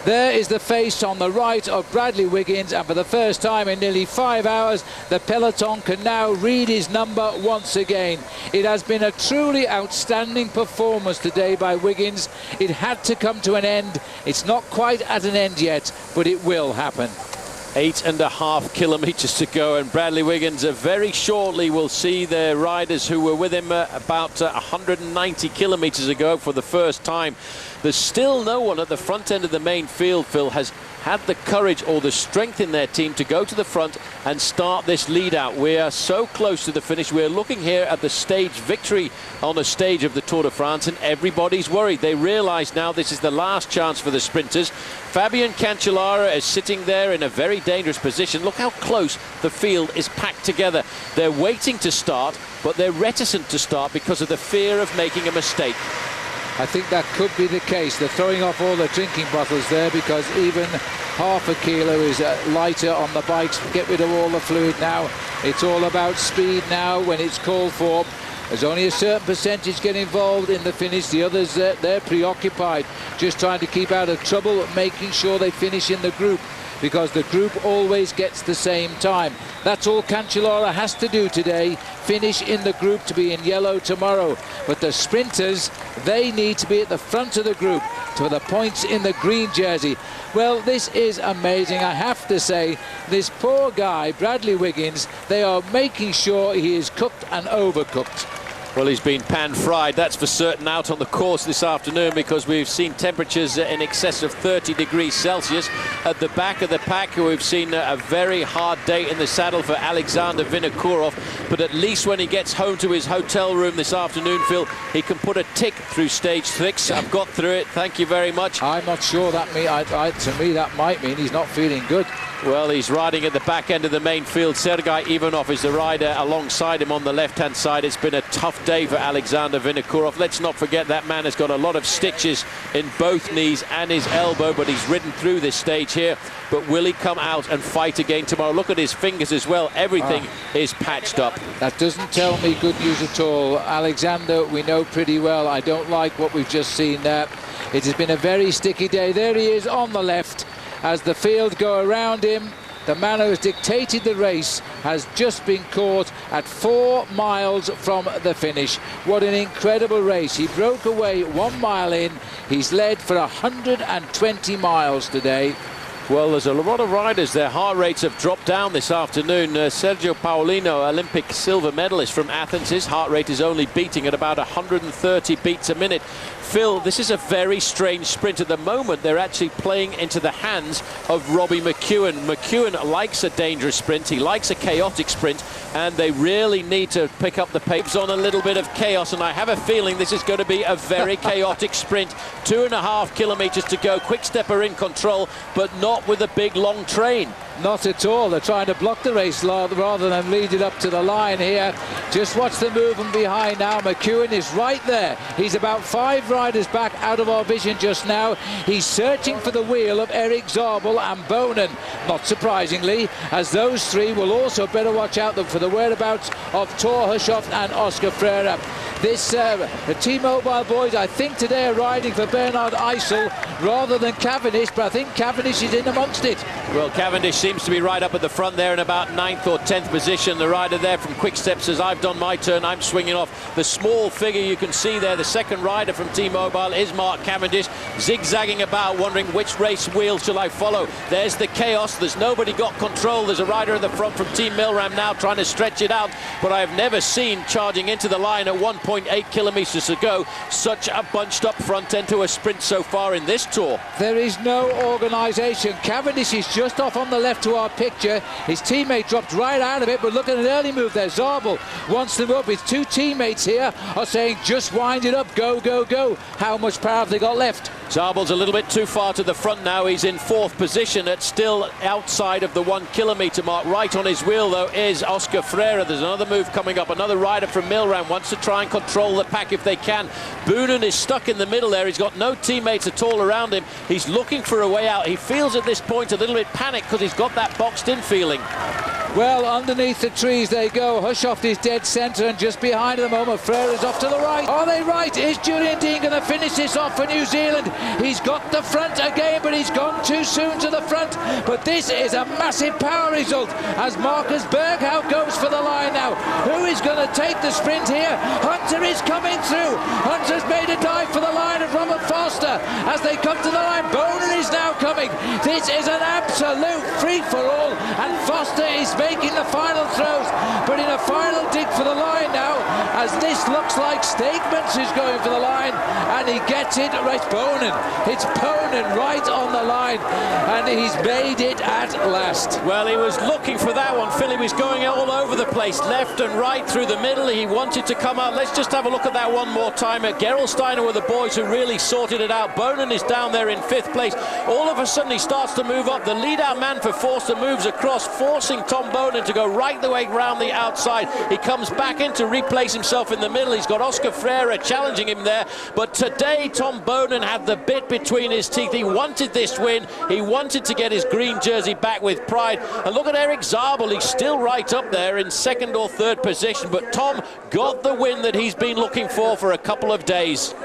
There is the face on the right of Bradley Wiggins, and for the first time in nearly 5 hours, the peloton can now read his number once again. It has been a truly outstanding performance today by Wiggins. It had to come to an end. It's not quite at an end yet, but it will happen. 8.5 kilometres to go, and Bradley Wiggins very shortly will see the riders who were with him about 190 kilometres ago for the first time. There's still no one at the front end of the main field, Phil, has had the courage or the strength in their team to go to the front and start this lead out. We are so close to the finish. We're looking here at the stage victory on a stage of the Tour de France, and everybody's worried. They realise now this is the last chance for the sprinters. Fabian Cancellara is sitting there in a very dangerous position. Look how close the field is packed together. They're waiting to start, but they're reticent to start because of the fear of making a mistake. I think that could be the case. They're throwing off all the drinking bottles there because even half a kilo is lighter on the bikes. Get rid of all the fluid now. It's all about speed now when it's called for. There's only a certain percentage get involved in the finish. The others, they're preoccupied, just trying to keep out of trouble, making sure they finish in the group, because the group always gets the same time. That's all Cancellara has to do today, finish in the group to be in yellow tomorrow. But the sprinters, they need to be at the front of the group for the points in the green jersey. Well, this is amazing. I have to say, this poor guy, Bradley Wiggins, they are making sure he is cooked and overcooked. Well, he's been pan-fried, that's for certain, out on the course this afternoon, because we've seen temperatures in excess of 30 degrees Celsius. At the back of the pack, we've seen a very hard day in the saddle for Alexander Vinokourov, but at least when he gets home to his hotel room this afternoon, Phil, he can put a tick through stage 6. I've got through it, thank you very much. I'm not sure that to me that might mean he's not feeling good. Well, he's riding at the back end of the main field. Sergei Ivanov is the rider alongside him on the left-hand side. It's been a tough day for Alexander Vinokourov. Let's not forget that man has got a lot of stitches in both knees and his elbow, but he's ridden through this stage here. But will he come out and fight again tomorrow? Look at his fingers as well. Everything is patched up. That doesn't tell me good news at all. Alexander, we know pretty well. I don't like what we've just seen there. It has been a very sticky day. There he is on the left. As the field go around him, the man who has dictated the race has just been caught at 4 miles from the finish. What an incredible race. He broke away 1 mile in. He's led for 120 miles today. Well, there's a lot of riders. Their heart rates have dropped down this afternoon. Sergio Paulino, Olympic silver medalist from Athens, his heart rate is only beating at about 130 beats a minute. Phil, this is a very strange sprint. At the moment, they're actually playing into the hands of Robbie McEwen. McEwen likes a dangerous sprint. He likes a chaotic sprint, and they really need to pick up the pace on a little bit of chaos, and I have a feeling this is going to be a very chaotic sprint. 2.5 kilometres to go. Quick-Step are in control, but not with a big, long train. Not at all. They're trying to block the race rather than lead it up to the line here. Just watch the movement behind now. McEwen is right there. He's about 5 riders back out of our vision just now. He's searching for the wheel of Eric Zabel and Bonen. Not surprisingly, as those 3 will also better watch out for the whereabouts of Thor Hushovd and Oscar Freire. This the T-Mobile boys, I think today are riding for Bernard Eisel rather than Cavendish, but I think Cavendish is in amongst it. Well, Cavendish seems to be right up at the front there in about 9th or 10th position. The rider there from Quick-Step says, I've done my turn, I'm swinging off. The small figure you can see there, the second rider from T-Mobile is Mark Cavendish, zigzagging about, wondering which race wheel shall I follow. There's the chaos. There's nobody got control. There's a rider at the front from Team Milram now trying to stretch it out, but I've never seen, charging into the line at 1.8 kilometres to go, such a bunched up front end to a sprint so far in this Tour. There is no organisation. Cavendish is just off on the left to our picture. His teammate dropped right out of it, but look at an early move there. Zabel wants them up. His 2 teammates here are saying just wind it up, go, go, go. how much power have they got left. Zabel's a little bit too far to the front now. He's in 4th position at still outside of the 1 kilometre mark. Right on his wheel, though, is Oscar Freire. There's another move coming up. Another rider from Milram wants to try and control the pack if they can. Boonen is stuck in the middle there. He's got no teammates at all around him. He's looking for a way out. He feels at this point a little bit panicked because he's got that boxed-in feeling. Well, underneath the trees they go. Hushoft is dead centre, and just behind at the moment, Freire is off to the right. Are they right? Is Julian Dean going to finish this off for New Zealand? He's got the front again, but he's gone too soon to the front. But this is a massive power result as Marcus Berghout goes for the line now. Who is going to take the sprint here? Hunter is coming through. Hunter's made a dive for the line of Robert Foster as they come to the line. Bowden is now coming. This is an absolute free-for-all, and Foster is making the final throws, but in a final dig for the line now, as this looks like Stegmans is going for the line, and he gets it. Right, Bowden. It's Bowden right on the line, and he's made it at last. Well, he was looking for that one. Phil, he was going all over the place, left and right, through the middle. He wanted to come out. Let's just have a look at that one more time. Gerolsteiner were the boys who really sorted it out. Bowden is down there in 5th place. All of a sudden, he starts to move up. The lead-out man for Forster moves across, forcing Tom Bowden to go right the way round the outside. He comes back in to replace himself in the middle. He's got Oscar Freire challenging him there. But today, Tom Bowden had the bit between his teeth. He wanted this win. He wanted to get his green jersey back with pride. And look at Erik Zabel. He's still right up there in 2nd or 3rd position. But Tom got the win that he's been looking for a couple of days.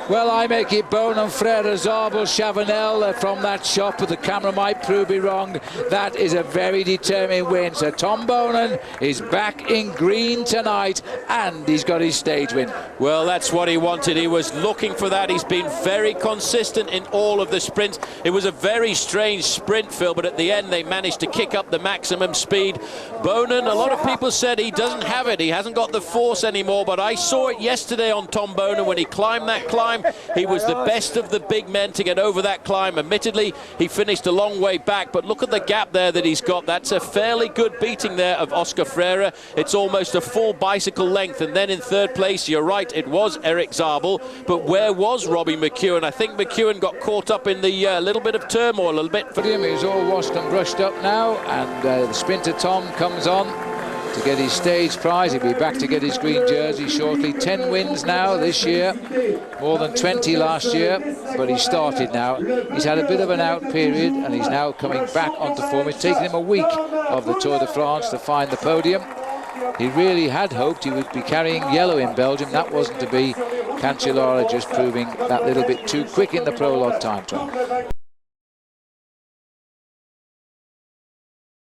Well, I make it Bowden, Freire, Zabel, Chavanel from that shot, but the camera might prove me wrong. That is a very determined win. So Tom Bowden is back in green tonight, and he's got his stage win. Well, that's what he wanted. He was looking for that. He's been very consistent in all of the sprints. It was a very strange sprint, Phil, but at the end they managed to kick up the maximum speed. Bowden, a lot of people said he doesn't have it. He hasn't got the force anymore, but I saw it yesterday on Tom Bowden when he climbed that climb. He was the best of the big men to get over that climb. Admittedly, he finished a long way back, but look at the gap there that he's got. That's a fairly good beating there of Oscar Freire. It's almost a full bicycle length. And then in 3rd place, you're right, it was Erik Zabel. But where was Robbie McEwen? I think McEwen got caught up in the little bit of turmoil, a little bit. For him, he's all washed and brushed up now, and the sprinter Tom comes on to get his stage prize. He'll be back to get his green jersey shortly. 10 wins now this year, more than 20 last year, but he started now. He's had a bit of an out period, and he's now coming back onto form. It's taken him a week of the Tour de France to find the podium. He really had hoped he would be carrying yellow in Belgium. That wasn't to be. Cancellara just proving that little bit too quick in the prologue time trial.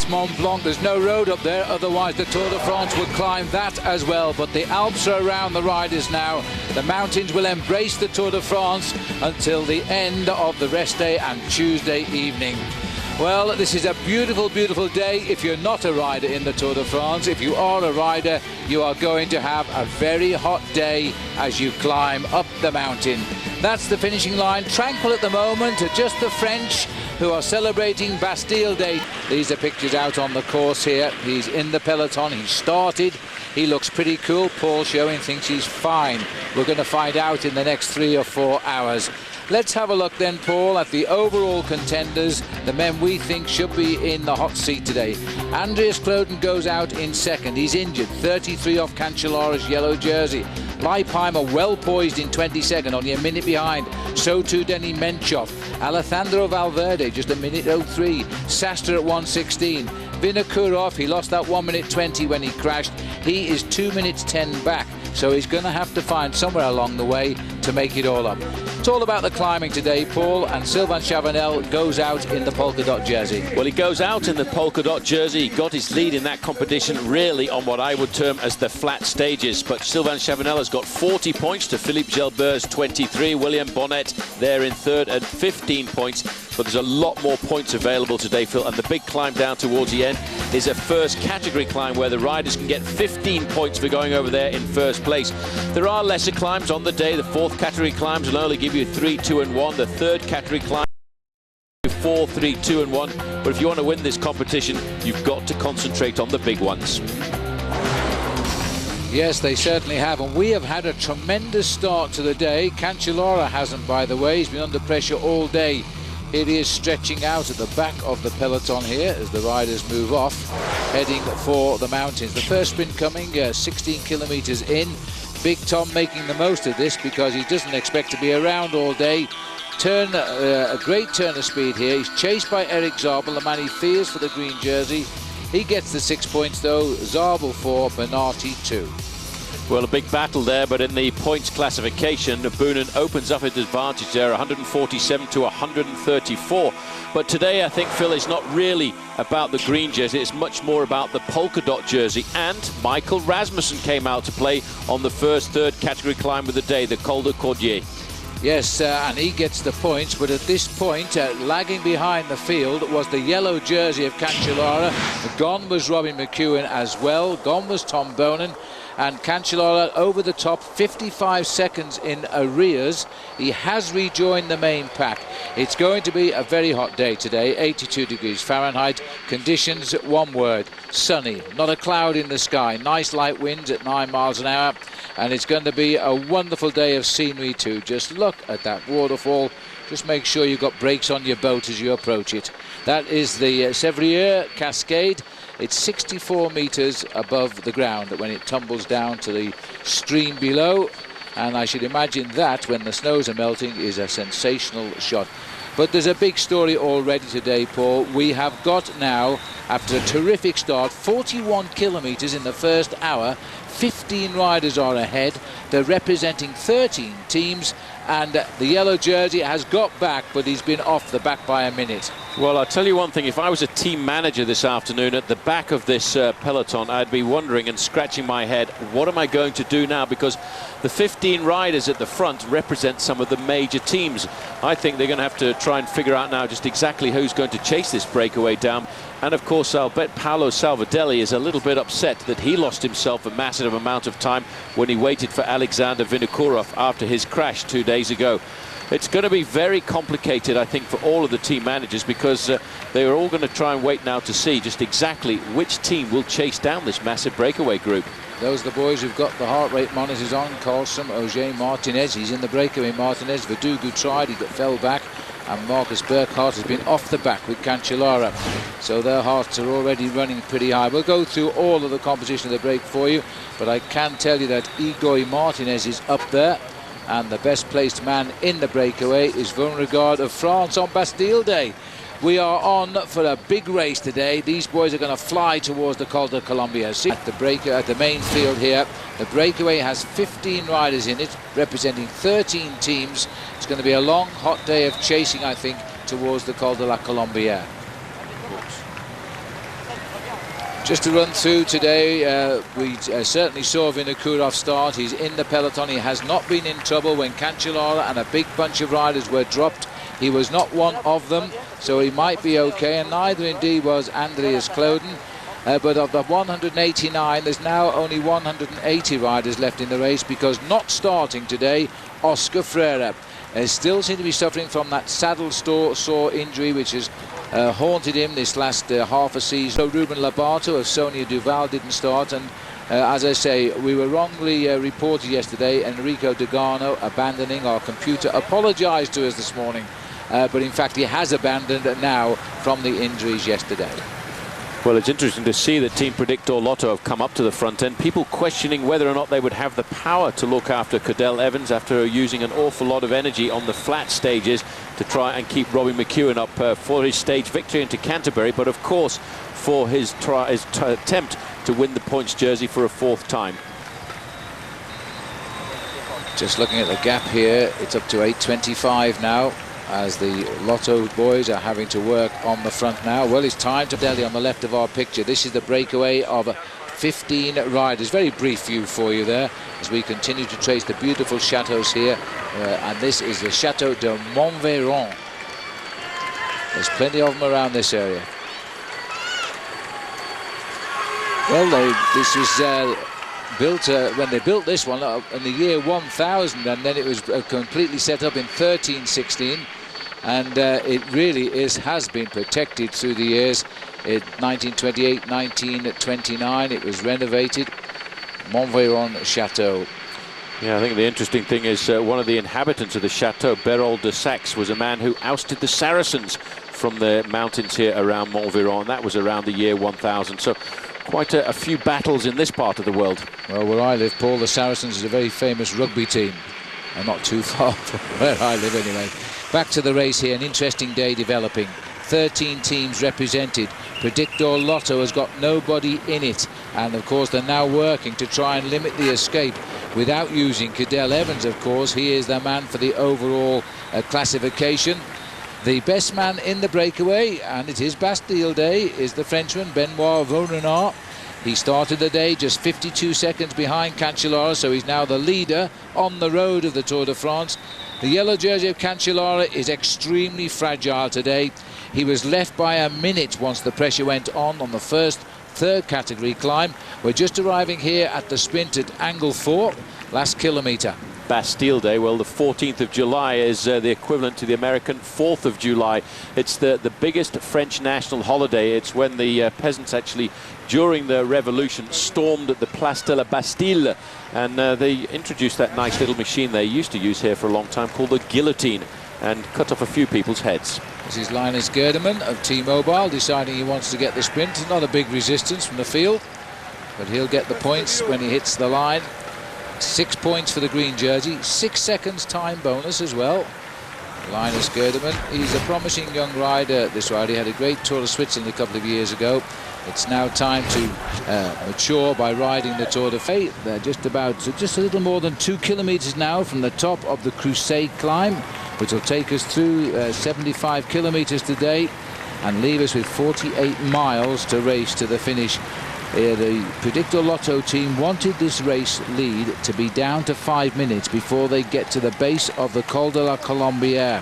Mont Blanc, there's no road up there, otherwise the Tour de France would climb that as well, but the Alps are around the riders now. The mountains will embrace the Tour de France until the end of the rest day and Tuesday evening. Well, this is a beautiful, beautiful day if you're not a rider in the Tour de France. If you are a rider, you are going to have a very hot day as you climb up the mountain. That's the finishing line, tranquil at the moment, just the French who are celebrating Bastille Day. These are pictures out on the course here. He's in the peloton, he started, he looks pretty cool. Paul Showing thinks he's fine. We're going to find out in the next 3 or 4 hours. Let's have a look then, Paul, at the overall contenders, the men we think should be in the hot seat today. Andreas Kloden goes out in 2nd. He's injured, 33 off Cancellara's yellow jersey. Leipheimer well poised in 22nd, only a minute behind. So too Denny Menchov. Alejandro Valverde just a minute 03. Sastre at 1:16. Vinokurov, he lost that 1 minute 20 when he crashed. He is 2 minutes 10 back. So he's going to have to find somewhere along the way to make it all up. It's all about the climbing today, Paul, and Sylvain Chavanel goes out in the polka dot jersey. Well, he goes out in the polka dot jersey. He got his lead in that competition really on what I would term as the flat stages. But Sylvain Chavanel has got 40 points to Philippe Gilbert's 23. William Bonnet there in 3rd at 15 points. But there's a lot more points available today, Phil, and the big climb down towards the end is a first category climb where the riders can get 15 points for going over there in 1st place. There are lesser climbs on the day. The 4th category climbs will only give you 3, 2 and 1. The 3rd category climb 4, 3, 2 and 1. But if you want to win this competition, you've got to concentrate on the big ones. Yes, they certainly have, and we have had a tremendous start to the day. Cancellara hasn't, by the way. He's been under pressure all day. It is stretching out at the back of the peloton here as the riders move off, heading for the mountains. The first sprint coming 16 kilometers in. Big Tom making the most of this because he doesn't expect to be around all day. A great turn of speed here. He's chased by Eric Zabel, the man he fears for the green jersey. He gets the 6 points though. Zabel 4, Bernardi 2. Well, a big battle there, but in the points classification, Boonen opens up his advantage there, 147 to 134. But today, I think, Phil, is not really about the green jersey. It's much more about the polka dot jersey. And Michael Rasmussen came out to play on the third category climb of the day, the Col de Cordier. Yes, and he gets the points, but at this point, lagging behind the field was the yellow jersey of Cancellara. Gone was Robin McEwen as well. Gone was Tom Boonen. And Cancellara over the top, 55 seconds in arrears. He has rejoined the main pack. It's going to be a very hot day today, 82 degrees Fahrenheit. Conditions, one word, sunny. Not a cloud in the sky. Nice light winds at 9 miles an hour. And it's going to be a wonderful day of scenery too. Just look at that waterfall. Just make sure you've got brakes on your boat as you approach it. That is the Sèvrier Cascade. It's 64 meters above the ground when it tumbles down to the stream below, and I should imagine that when the snows are melting is a sensational shot. But there's a big story already today, Paul. We have got now, after a terrific start, 41 kilometers in the first hour. 15 riders are ahead. They're representing 13 teams, and the yellow jersey has got back, but he's been off the back by a minute. Well, I'll tell you one thing. If I was a team manager this afternoon at the back of this peloton, I'd be wondering and scratching my head, what am I going to do now? Because the 15 riders at the front represent some of the major teams. I think they're going to have to try and figure out now just exactly who's going to chase this breakaway down. And of course, I'll bet Paolo Salvadelli is a little bit upset that he lost himself a massive amount of time when he waited for Alexander Vinokourov after his crash 2 days ago. It's going to be very complicated, I think, for all of the team managers, because they are all going to try and wait now to see just exactly which team will chase down this massive breakaway group. Those are the boys who've got the heart rate monitors on. Carlson, Auger, Martinez. He's in the breakaway. Martinez, Verdugo tried, he fell back. And Marcus Burkhardt has been off the back with Cancellara. So their hearts are already running pretty high. We'll go through all of the composition of the break for you, but I can tell you that Igor Martinez is up there. And the best placed man in the breakaway is Vaughan of France on Bastille Day. We are on for a big race today. These boys are going to fly towards the Col de Colombia. See, at the main field here, the breakaway has 15 riders in it, representing 13 teams. It's going to be a long, hot day of chasing, I think, towards the Col de la Colombière. Just to run through today, we certainly saw Vinokourov start. He's in the peloton. He has not been in trouble when Cancellara and a big bunch of riders were dropped. He was not one of them, so he might be okay, and neither indeed was Andreas Kloden. But of the 189, there's now only 180 riders left in the race, because not starting today, Oscar Freire. Still seems to be suffering from that saddle sore injury, which has haunted him this last half a season. So Ruben Labato of Sonia Duval didn't start, and as I say, we were wrongly reported yesterday. Enrico Degano abandoning. Our computer apologized to us this morning, but in fact he has abandoned now from the injuries yesterday. Well, it's interesting to see that Team Predictor Lotto have come up to the front end. People questioning whether or not they would have the power to look after Cadel Evans after using an awful lot of energy on the flat stages to try and keep Robbie McEwen up for his stage victory into Canterbury, but of course for his attempt to win the points jersey for a fourth time. Just looking at the gap here, it's up to 8:25 now, as the Lotto boys are having to work on the front now. Well, it's time to Delhi on the left of our picture. This is the breakaway of 15 riders. Very brief view for you there as we continue to trace the beautiful chateaus here. And this is the Chateau de Montveron. There's plenty of them around this area. Well, this was built when they built this one in the year 1000, and then it was completely set up in 1316, and it really has been protected through the years. In 1928, 1929 it was renovated, Montveron Chateau. Yeah, I think the interesting thing is one of the inhabitants of the Chateau, Berold de Saxe, was a man who ousted the Saracens from the mountains here around Montveron. That was around the year 1000. So quite a few battles in this part of the world. Well, where I live, Paul, the Saracens is a very famous rugby team. And not too far from where I live anyway. Back to the race here, an interesting day developing. 13 teams represented. Predictor Lotto has got nobody in it. And of course they're now working to try and limit the escape without using Cadel Evans, of course. He is the man for the overall classification. The best man in the breakaway, and it is Bastille Day, is the Frenchman Benoit Vaurenard. He started the day just 52 seconds behind Cancellara, so he's now the leader on the road of the Tour de France. The yellow jersey of Cancellara is extremely fragile today. He was left by a minute once the pressure went on the third category climb. We're just arriving here at the sprint at Angle 4, last kilometre. Bastille Day, well, the 14th of July is the equivalent to the American 4th of July. It's the biggest French national holiday. It's when the peasants actually, during the revolution, stormed at the Place de la Bastille, and they introduced that nice little machine they used to use here for a long time called the guillotine, and cut off a few people's heads. This is Linus Gerdemann of T-Mobile deciding he wants to get the sprint. Not a big resistance from the field, but he'll get the points when he hits the line. 6 points for the green jersey, 6 seconds time bonus as well. Linus Gerdemann, he's a promising young rider. This rider, he had a great Tour of Switzerland a couple of years ago. It's now time to mature by riding the Tour de France. They're just a little more than 2 kilometers now from the top of the Crusade climb, which will take us through 75 kilometers today and leave us with 48 miles to race to the finish. The Predictor Lotto team wanted this race lead to be down to 5 minutes before they get to the base of the Col de la Colombière.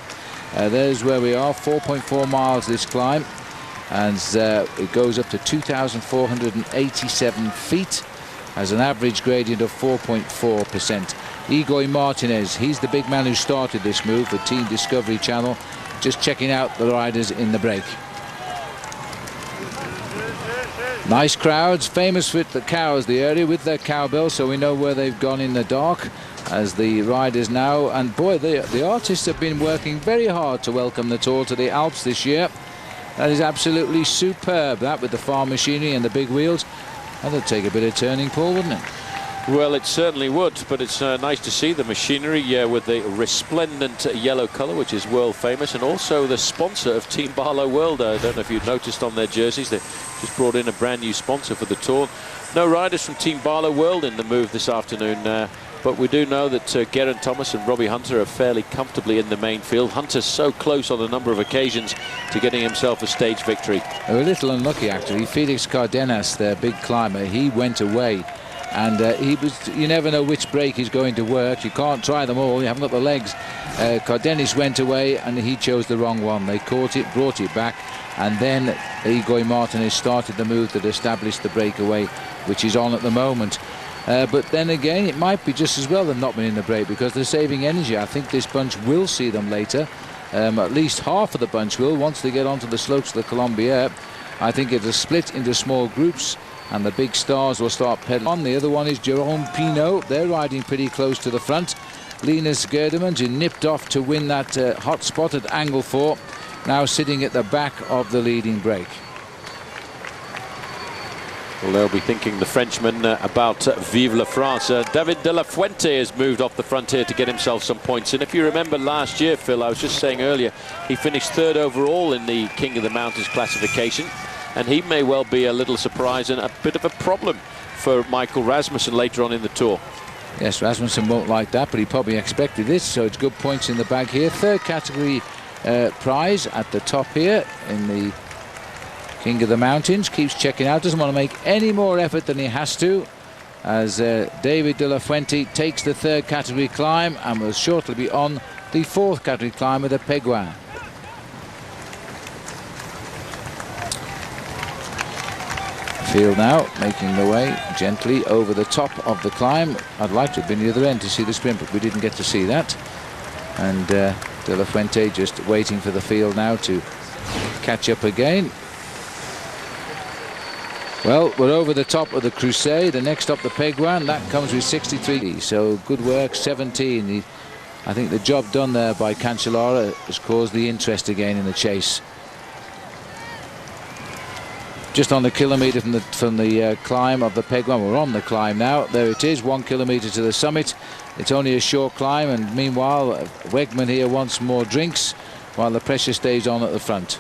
There's where we are, 4.4 miles this climb, and it goes up to 2,487 feet, has an average gradient of 4.4%. Igor Martinez, he's the big man who started this move for Team Discovery Channel, just checking out the riders in the break. Nice crowds, famous with the cows, the area with their cowbells, so we know where they've gone in the dark as the riders now. And boy, the artists have been working very hard to welcome the Tour to the Alps this year. That is absolutely superb, that with the farm machinery and the big wheels. That'll take a bit of turning, Paul, wouldn't it? Well, it certainly would, but it's nice to see the machinery with the resplendent yellow colour, which is world famous, and also the sponsor of Team Barlow World. I don't know if you've noticed on their jerseys, they just brought in a brand new sponsor for the Tour. No riders from Team Barlow World in the move this afternoon, but we do know that Geraint Thomas and Robbie Hunter are fairly comfortably in the main field. Hunter's so close on a number of occasions to getting himself a stage victory. They were a little unlucky, actually. Felix Cardenas, their big climber, he went away. And you never know which brake is going to work. You can't try them all. You haven't got the legs. Cardenas went away and he chose the wrong one. They caught it, brought it back, and then Igor Martinez started the move that established the breakaway, which is on at the moment. But then again, it might be just as well they've not been in the break because they're saving energy. I think this bunch will see them later. At least half of the bunch will once they get onto the slopes of the Colombière. I think it'll split into small groups, and the big stars will start pedaling on. The other one is Jerome Pinot. They're riding pretty close to the front. Linus Gerdemann, who nipped off to win that hot spot at Angle 4, now sitting at the back of the leading break. Well, they'll be thinking, the Frenchman, about Vive la France. David de la Fuente has moved off the front here to get himself some points. And if you remember last year, Phil, I was just saying earlier, he finished 3rd overall in the King of the Mountains classification. And he may well be a little surprise and a bit of a problem for Michael Rasmussen later on in the Tour. Yes, Rasmussen won't like that, but he probably expected this, so it's good points in the bag here. 3rd category prize at the top here in the King of the Mountains. Keeps checking out, doesn't want to make any more effort than he has to, as David de la Fuente takes the 3rd category climb and will shortly be on the 4th category climb with the Péguin. Field now making the way gently over the top of the climb. I'd like to have been the other end to see the sprint, but we didn't get to see that. And De La Fuente just waiting for the field now to catch up again. Well, we're over the top of the Crusade. The next up, the Peguan, that comes with 63. So good work, 17. I think the job done there by Cancellara has caused the interest again in the chase. Just on the kilometre from the climb of the Peguan. We're on the climb now. There it is, 1 kilometre to the summit. It's only a short climb, and meanwhile Wegman here wants more drinks while the pressure stays on at the front.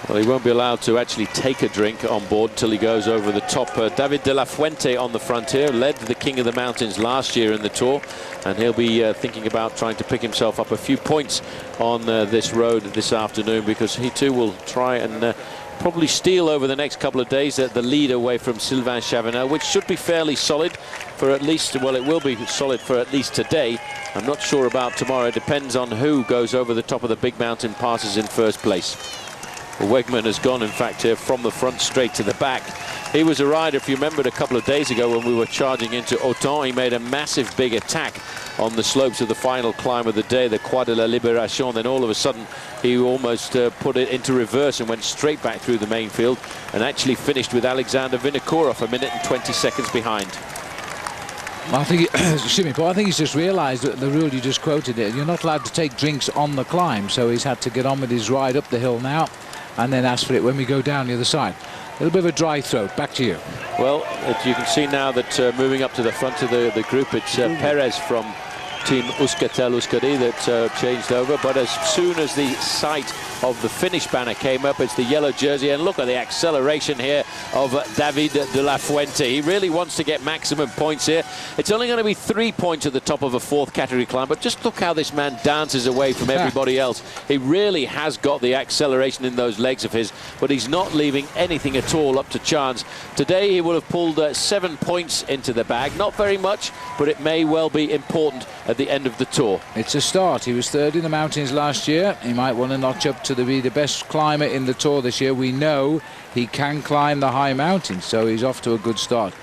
Well, he won't be allowed to actually take a drink on board till he goes over the top. David de la Fuente on the front here, led the King of the Mountains last year in the Tour, and he'll be thinking about trying to pick himself up a few points on this road this afternoon, because he too will try and probably steal over the next couple of days the lead away from Sylvain Chavanel, which should be fairly solid for at least, well, it will be solid for at least today. I'm not sure about tomorrow. It depends on who goes over the top of the big mountain passes in first place. Well, Wegman has gone, in fact, here from the front straight to the back. He was a rider, if you remembered, a couple of days ago when we were charging into Auton. He made a massive big attack on the slopes of the final climb of the day, the Croix de la Libération. Then all of a sudden he almost put it into reverse and went straight back through the main field, and actually finished with Alexander Vinokourov a minute and 20 seconds behind. I think, excuse me, Paul, I think he's just realised that the rule you just quoted there, you're not allowed to take drinks on the climb, so he's had to get on with his ride up the hill now and then ask for it when we go down the other side. A little bit of a dry throat. Back to you. Well, you can see now that moving up to the front of the group, it's Perez from Team Euskaltel-Euskadi that changed over. But as soon as the sight of the finish banner came up, it's the yellow jersey, and look at the acceleration here of David de la Fuente. He really wants to get maximum points here. It's only going to be 3 points at the top of a fourth category climb, but just look how this man dances away from everybody else. He really has got the acceleration in those legs of his, but he's not leaving anything at all up to chance. Today he will have pulled 7 points into the bag. Not very much, but it may well be important at the end of the Tour. It's a start. He was third in the mountains last year. He might want to notch up to be the best climber in the Tour this year. We know he can climb the high mountains, so he's off to a good start.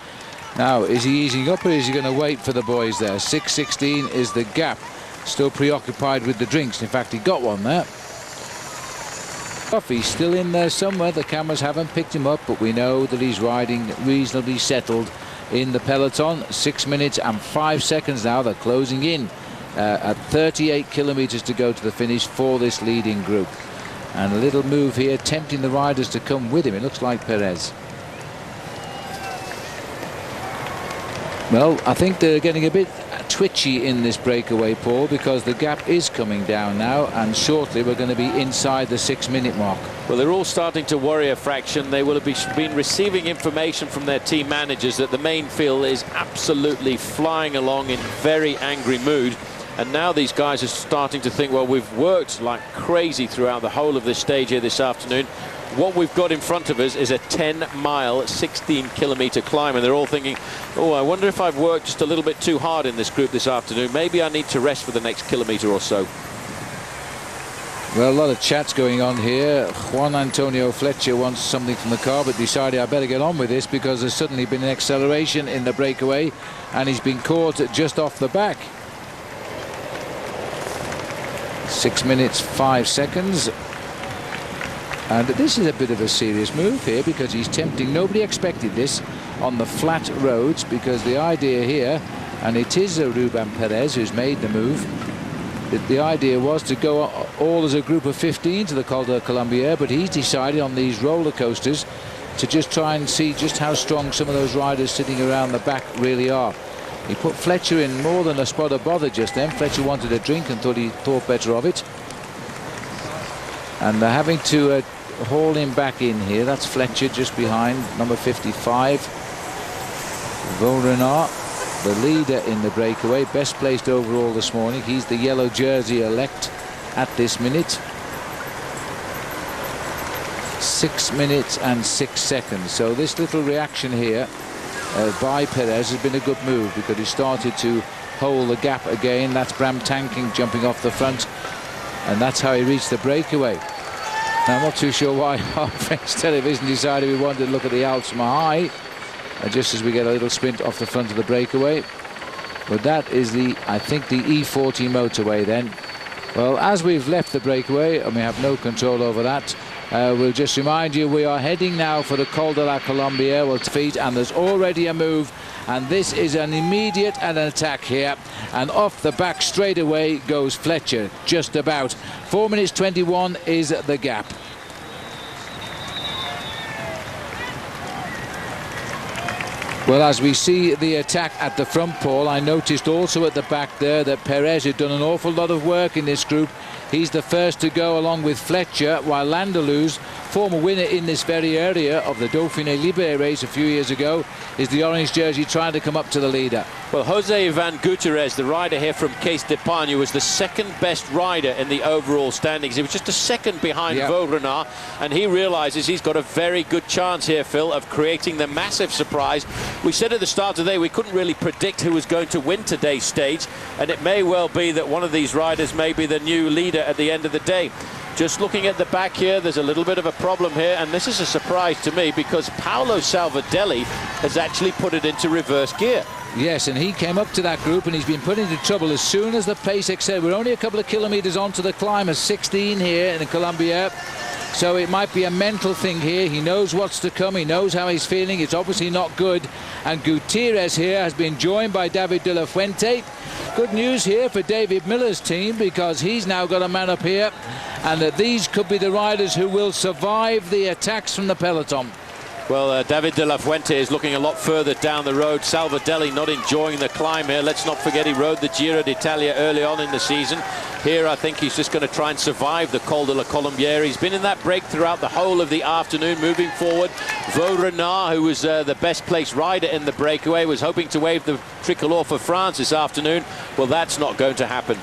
Now, is he easing up, or is he going to wait for the boys there? 6:16 is the gap. Still preoccupied with the drinks. In fact, he got one there. He's still in there somewhere. The cameras haven't picked him up, but we know that he's riding reasonably settled in the peloton. 6 minutes and 5 seconds now. They're closing in at 38 kilometers to go to the finish for this leading group. And a little move here, tempting the riders to come with him. It looks like Perez. Well, I think they're getting a bit twitchy in this breakaway, Paul, because the gap is coming down now, and shortly we're going to be inside the 6 minute mark. Well, they're all starting to worry a fraction. They will have been receiving information from their team managers that the main field is absolutely flying along in very angry mood. And now these guys are starting to think, well, we've worked like crazy throughout the whole of this stage here this afternoon. What we've got in front of us is a 10-mile, 16-kilometer climb, and they're all thinking, oh, I wonder if I've worked just a little bit too hard in this group this afternoon. Maybe I need to rest for the next kilometer or so. Well, a lot of chats going on here. Juan Antonio Fletcher wants something from the car, but decided I better get on with this because there's suddenly been an acceleration in the breakaway, and he's been caught just off the back. 6 minutes 5 seconds. And this is a bit of a serious move here, because he's tempting. Nobody expected this on the flat roads, because the idea here, and it is Ruben Perez who's made the move, that the idea was to go all as a group of 15 to the Col de Colombière, but he's decided on these roller coasters to just try and see just how strong some of those riders sitting around the back really are. He put Fletcher in more than a spot of bother just then. Fletcher wanted a drink and thought he thought better of it. And they're having to haul him back in here. That's Fletcher just behind number 55. Vaugrenard, the leader in the breakaway, best placed overall this morning. He's the yellow jersey elect at this minute. 6 minutes and 6 seconds. So this little reaction here by Perez has been a good move, because he started to hold the gap again. That's Bram Tankink jumping off the front, and that's how he reached the breakaway. Now, I'm not too sure why our French television decided we wanted to look at the Alpes Mahai just as we get a little sprint off the front of the breakaway. But that is the, I think, the E40 motorway then. Well, as we've left the breakaway, and we have no control over that, We'll just remind you, we are heading now for the Col de la Colombière. We'll feet, and there's already a move, and this is an immediate an attack here, and off the back straight away goes Fletcher, just about. 4 minutes 21 is the gap. Well, as we see the attack at the front, Paul, I noticed also at the back there that Perez had done an awful lot of work in this group. He's the first to go along with Fletcher, while Landeluz, former winner in this very area of the Dauphiné Libéré race a few years ago, is the orange jersey trying to come up to the leader. Well, Jose Ivan Gutierrez, the rider here from Case d'Epargne, was the second best rider in the overall standings. He was just a second behind Vaugrenard, and he realizes he's got a very good chance here, Phil, of creating the massive surprise. We said at the start of the day we couldn't really predict who was going to win today's stage, and it may well be that one of these riders may be the new leader at the end of the day. Just looking at the back here, there's a little bit of a problem here, and this is a surprise to me because Paolo Salvadelli has actually put it into reverse gear. Yes, and he came up to that group and he's been put into trouble as soon as the pace accelerated. We're only a couple of kilometres onto the climb of 16 here in the Colombière. So it might be a mental thing here. He knows what's to come. He knows how he's feeling. It's obviously not good. And Gutierrez here has been joined by David de la Fuente. Good news here for David Miller's team, because he's now got a man up here, and that these could be the riders who will survive the attacks from the peloton. Well, David de la Fuente is looking a lot further down the road. Salvadelli not enjoying the climb here. Let's not forget he rode the Giro d'Italia early on in the season. Here I think he's just going to try and survive the Col de la Colombière. He's been in that break throughout the whole of the afternoon, moving forward. Vaugrenard, who was the best placed rider in the breakaway, was hoping to wave the tricolor for France this afternoon. Well, that's not going to happen.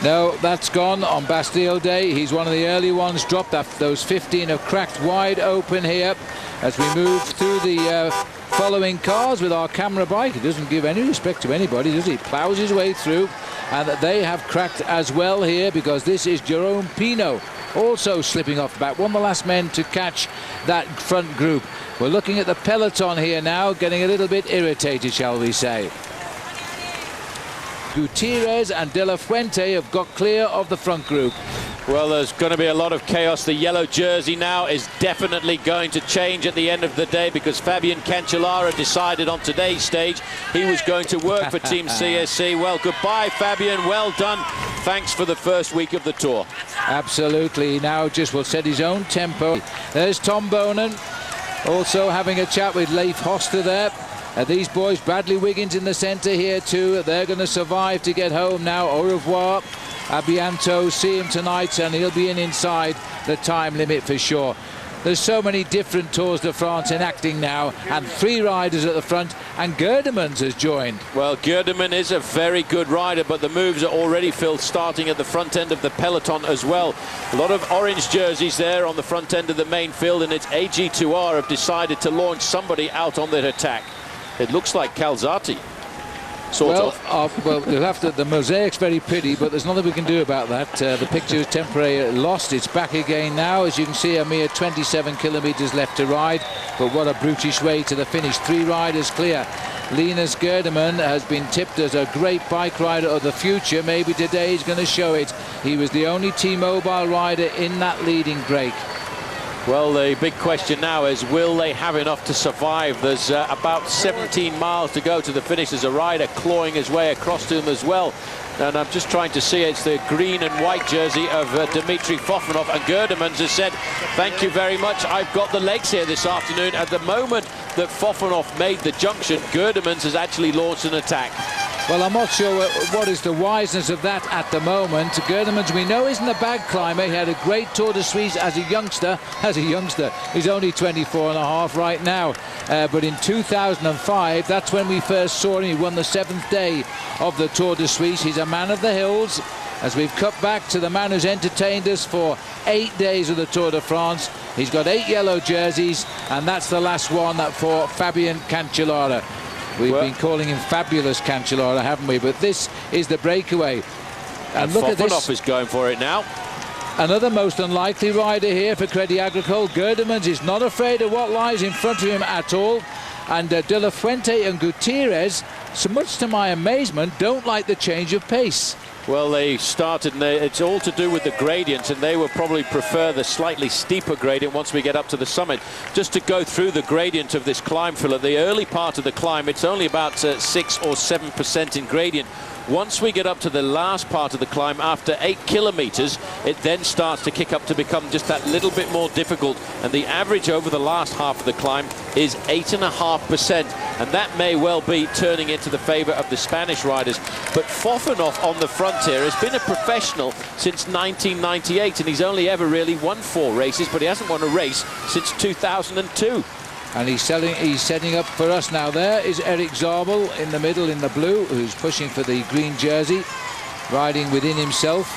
No, that's gone on Bastille Day. He's one of the early ones. Dropped that. Those 15 have cracked wide open here as we move through the following cars with our camera bike. He doesn't give any respect to anybody, does he? Plows his way through, and they have cracked as well here, because this is Jerome Pino also slipping off the back. One of the last men to catch that front group. We're looking at the peloton here now, getting a little bit irritated, shall we say. Gutierrez and de la Fuente have got clear of the front group. Well, there's going to be a lot of chaos. The yellow jersey now is definitely going to change at the end of the day, because Fabian Cancellara decided on today's stage he was going to work for Team CSC. Well, goodbye, Fabian. Well done. Thanks for the first week of the Tour. Absolutely. Now just will set his own tempo. There's Tom Bonan also having a chat with Leif Hoster there. These boys, Bradley Wiggins in the centre here too. They're going to survive to get home now. Au revoir, à bientôt. See him tonight, and he'll be inside the time limit for sure. There's so many different Tours de France enacting now, and 3 riders at the front, and Gerdemans has joined. Well, Gerdeman is a very good rider, but the moves are already, Phil, starting at the front end of the peloton as well. A lot of orange jerseys there on the front end of the main field, and it's AG2R have decided to launch somebody out on their attack. It looks like Calzati, sort of. Well, you'll have to. The mosaic's very pretty, but there's nothing we can do about that. The picture is temporarily lost. It's back again now. As you can see, a mere 27 kilometres left to ride. But what a brutish way to the finish. 3 riders clear. Linus Gerdeman has been tipped as a great bike rider of the future. Maybe today he's going to show it. He was the only T-Mobile rider in that leading break. Well, the big question now is, will they have enough to survive? There's about 17 miles to go to the finish. There's a rider clawing his way across to them as well. And I'm just trying to see, it's the green and white jersey of Dimitri Fofanov. And Gerdemans has said, thank you very much. I've got the legs here this afternoon. At the moment that Fofanov made the junction, Gerdemans has actually launched an attack. Well, I'm not sure what is the wiseness of that at the moment. Gerdemans, we know, isn't a bad climber. He had a great Tour de Suisse as a youngster. He's only 24 and a half right now. But in 2005, that's when we first saw him. He won the 7th day of the Tour de Suisse. He's a man of the hills. As we've cut back to the man who's entertained us for 8 days of the Tour de France. He's got 8 yellow jerseys, and that's the last one for Fabian Cancellara. We've been calling him Fabulous Cancellara, haven't we? But this is the breakaway. And look at this. Fofanov is going for it now. Another most unlikely rider here for Crédit Agricole. Gerdemans is not afraid of what lies in front of him at all. And De La Fuente and Gutierrez, so much to my amazement, don't like the change of pace. Well, they started, and it's all to do with the gradient, and they will probably prefer the slightly steeper gradient once we get up to the summit. Just to go through the gradient of this climb, Phil, at the early part of the climb, it's only about 6 or 7% in gradient. Once we get up to the last part of the climb, after 8 kilometers, it then starts to kick up to become just that little bit more difficult. And the average over the last half of the climb is 8.5%. And that may well be turning into the favor of the Spanish riders. But Fofanoff on the front here has been a professional since 1998. And he's only ever really won 4 races, but he hasn't won a race since 2002. And he's setting up for us now. There is Eric Zabel in the middle in the blue, who's pushing for the green jersey, riding within himself.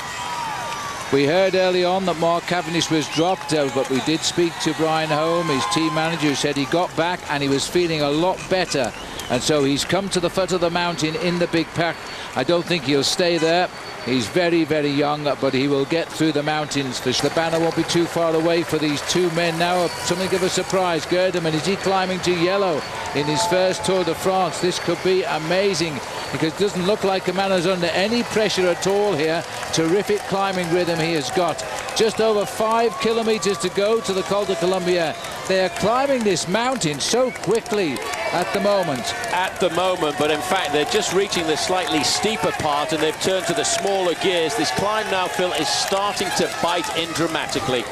We heard early on that Mark Cavendish was dropped, but we did speak to Brian Holm, his team manager, who said he got back and he was feeling a lot better. And so he's come to the foot of the mountain in the big pack. I don't think he'll stay there. He's very, very young, but he will get through the mountains. The banner won't be too far away for these two men now. Something of a surprise. Gerdeman, is he climbing to yellow in his first Tour de France? This could be amazing, because it doesn't look like a man is under any pressure at all here. Terrific climbing rhythm he has got. Just over 5 kilometers to go to the Col de Columbia. They are climbing this mountain so quickly at the moment. At the moment, but in fact they're just reaching the slightly steeper part and they've turned to the smaller gears. This climb now, Phil, is starting to bite in dramatically.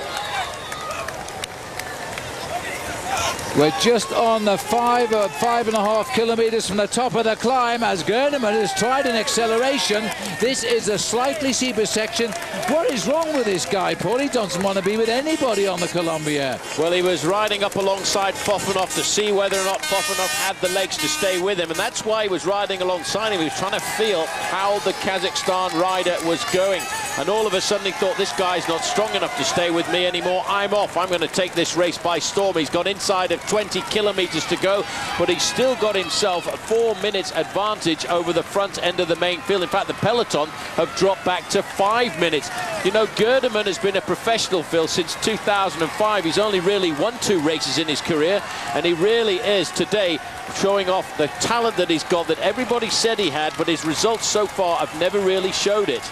We're just on the 5.5 kilometers from the top of the climb as Gerdeman has tried an acceleration. This is a slightly steeper section. What is wrong with this guy, Paul? He doesn't want to be with anybody on the Columbia. Well, he was riding up alongside Fofanoff to see whether or not Fofanoff had the legs to stay with him, and that's why he was riding alongside him. He was trying to feel how the Kazakhstan rider was going, and all of a sudden he thought, this guy's not strong enough to stay with me anymore. I'm off. I'm going to take this race by storm. He's got inside of 20 kilometers to go, but he's still got himself a 4 minutes advantage over the front end of the main field. In fact, the peloton have dropped back to 5 minutes. You know, Gerdeman has been a professional, Phil, since 2005. He's only really won 2 races in his career, and he really is today showing off the talent that he's got, that everybody said he had, but his results so far have never really showed it.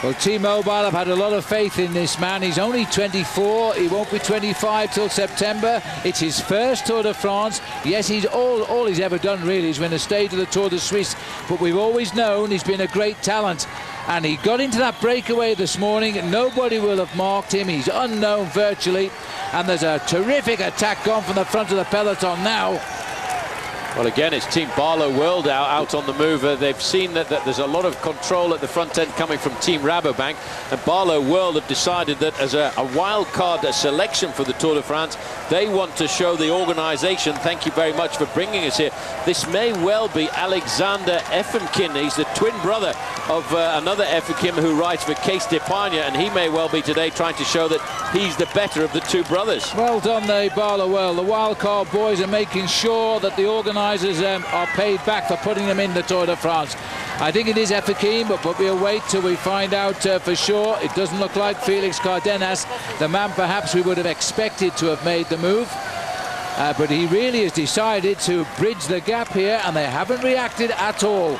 Well, T-Mobile have had a lot of faith in this man. He's only 24. He won't be 25 till September. It's his first Tour de France. Yes, he's all he's ever done really is win a stage of the Tour de Suisse. But we've always known he's been a great talent. And he got into that breakaway this morning. Nobody will have marked him. He's unknown virtually. And there's a terrific attack gone from the front of the peloton now. Well, again, it's Team Barlow World out on the move. They've seen that there's a lot of control at the front end coming from Team Rabobank, and Barlow World have decided that as a wild card selection for the Tour de France, they want to show the organisation, thank you very much for bringing us here. This may well be Alexander Efimkin. He's the twin brother of another Efimkin who rides for Case d'Epargne, and he may well be today trying to show that he's the better of the two brothers. Well done, the Barlow World. The wild card boys are making sure that the organisers are paid back for putting them in the Tour de France. I think it is Efimkin, but we'll wait till we find out for sure. It doesn't look like Felix Cardenas, the man perhaps we would have expected to have made the move. But he really has decided to bridge the gap here, and they haven't reacted at all.